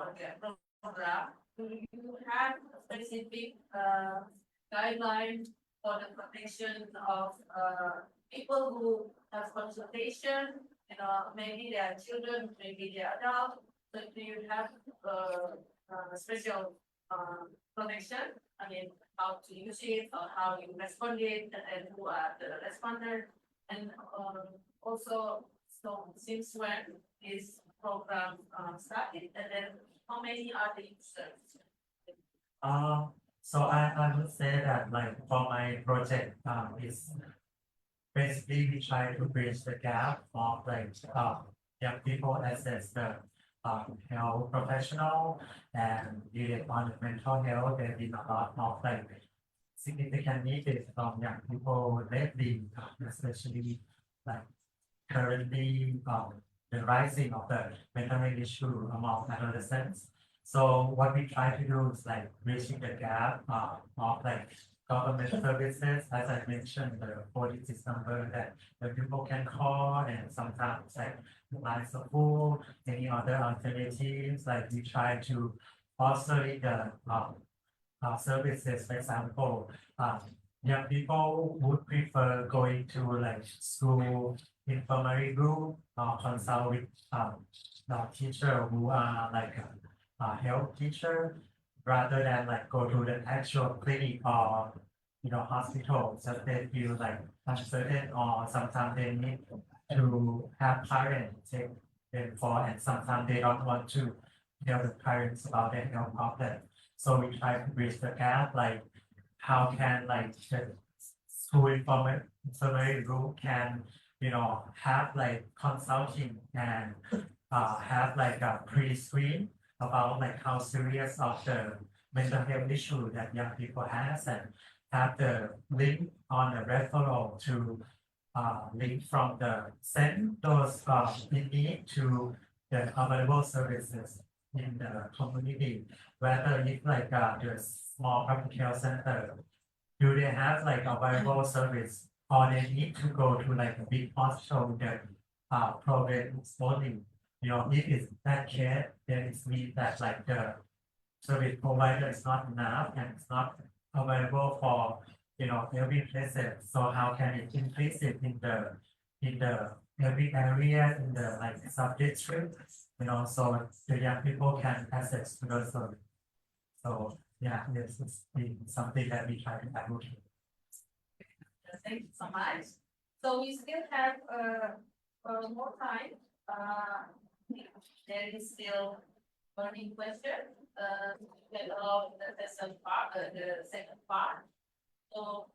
program, do you have a specific guideline for the protection of people who have consultation, maybe they are children, maybe they are adults, so do you have special protection? I mean, how to use it or how you respond it and who are the responder? And also, so since when is program started, and then how many are the users?
So I would say that like for my project is basically we try to bridge the gap of like young people access the health professional and related on the mental health. There been a lot of like significant needs from young people lately, especially like currently the rising of the mental health issue among adolescents. So what we try to do is like bridging the gap of like government services, as I mentioned, the 46 number that the people can call, and sometimes like line support, any other alternatives, like we try to foster the services. For example, young people would prefer going to like school infirmary group or consult with teacher who are like a health teacher, rather than like go to the actual clinic or hospital. So they feel like uncertain, or sometimes they need to have parents take them for, and sometimes they don't want to tell the parents about their health problem. So we try to bridge the gap, like how can like the school infirmary group can have like consulting and have like a pre-screen about like how serious of the mental health issue that young people has, and have the link on the referral to link from the send those in need to the available services in the community. Whether if like the small public health center, do they have like available service, or they need to go to like a big hospital that private only. If it's that case, then it means that like the service provider is not enough and it's not available for every places. So how can it increase it in the every area in the like sub-district, so the young people can access to those service. So yeah, this is something that we try to advocate.
Thank you so much. So we still have more time. There is still burning question. That of the second part. So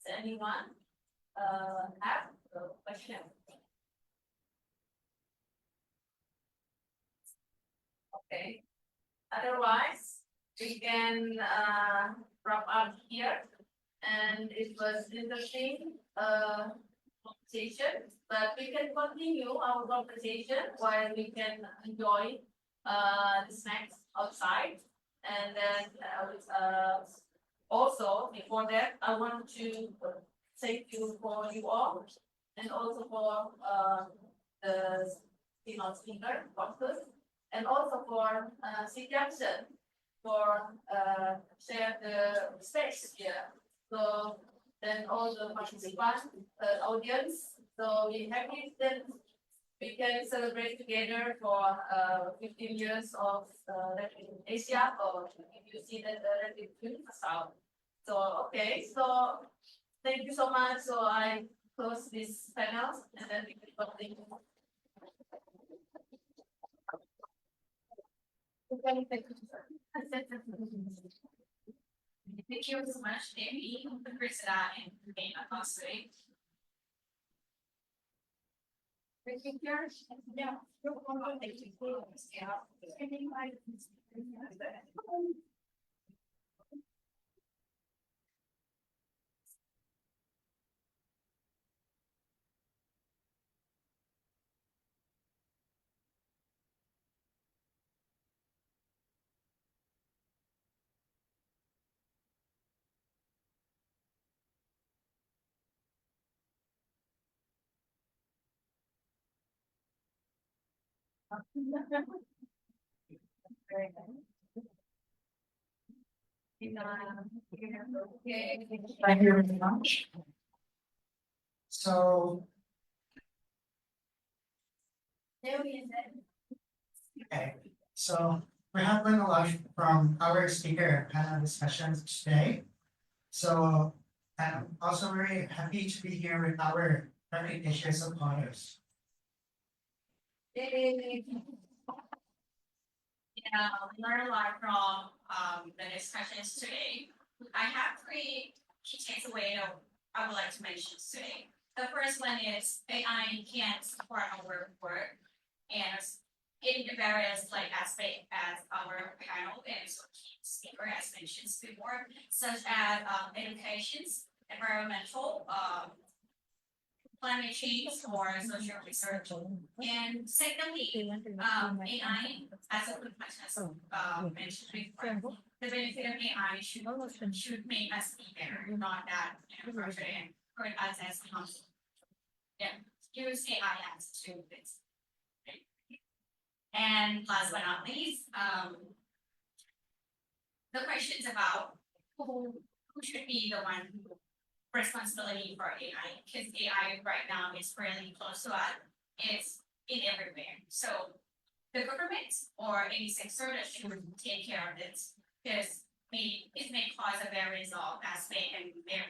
does anyone have a question? Okay. Otherwise, we can wrap up here. And it was interesting conversation, but we can continue our conversation while we can enjoy the snacks outside. And then also before that, I want to thank you for you all, and also for the keynote speaker, Pontus, and also for Junction for share the space here. So then all the participants, audience. So we happy then we can celebrate together for 15 years of Asia, or if you see that the South. So okay, so thank you so much. So I close this panel and then we can continue.
Thank you so much, Dewi, Krisda, and Panelists. Yeah.
Thank you very much. So, okay, so we have learned a lot from our speaker panel discussions today. So I'm also very happy to be here with our recognition supporters.
Learn a lot from the discussions today. I have 3 key takeaways I would like to mention today. The first one is AI can support our work and in the various aspects as our panel and so key speaker has mentioned before, such as education, environmental, climate change or social research. And secondly, AI, as a good has mentioned before, the benefit of AI should make us be better, not that frustrating or us as harmful. Yeah, use AI as to this. And last but not least, the questions about who should be the one responsibility for AI, because AI right now is really close to us. It's in everywhere. So the government or any sector that should take care of this, because it may cause a various of aspect and it may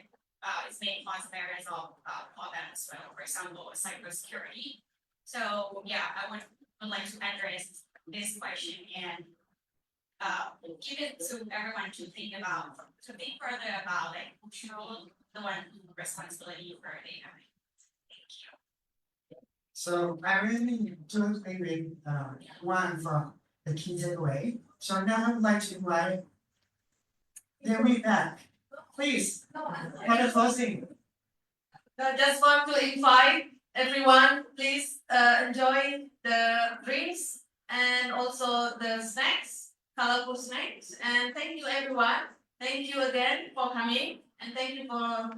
cause various of problem as well. For example, cybersecurity. So yeah, I would like to address this question and give it to everyone to think further about who should be the one responsibility for AI. Thank you.
So I really do agree with one from the key takeaway. So now I would like to invite Dewi back. Please, for the closing.
I just want to invite everyone, please enjoy the drinks and also the snacks, colorful snacks. And thank you everyone. Thank you again for coming. And thank you for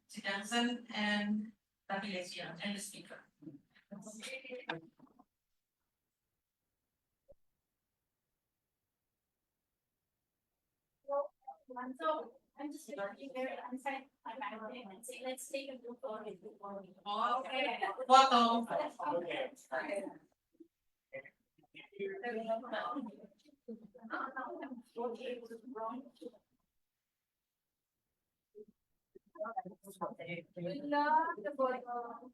Junction and Panelists and the speaker.
So I'm just looking there inside my background and say, let's take a group photo. Okay.
Photo.
We love the photo.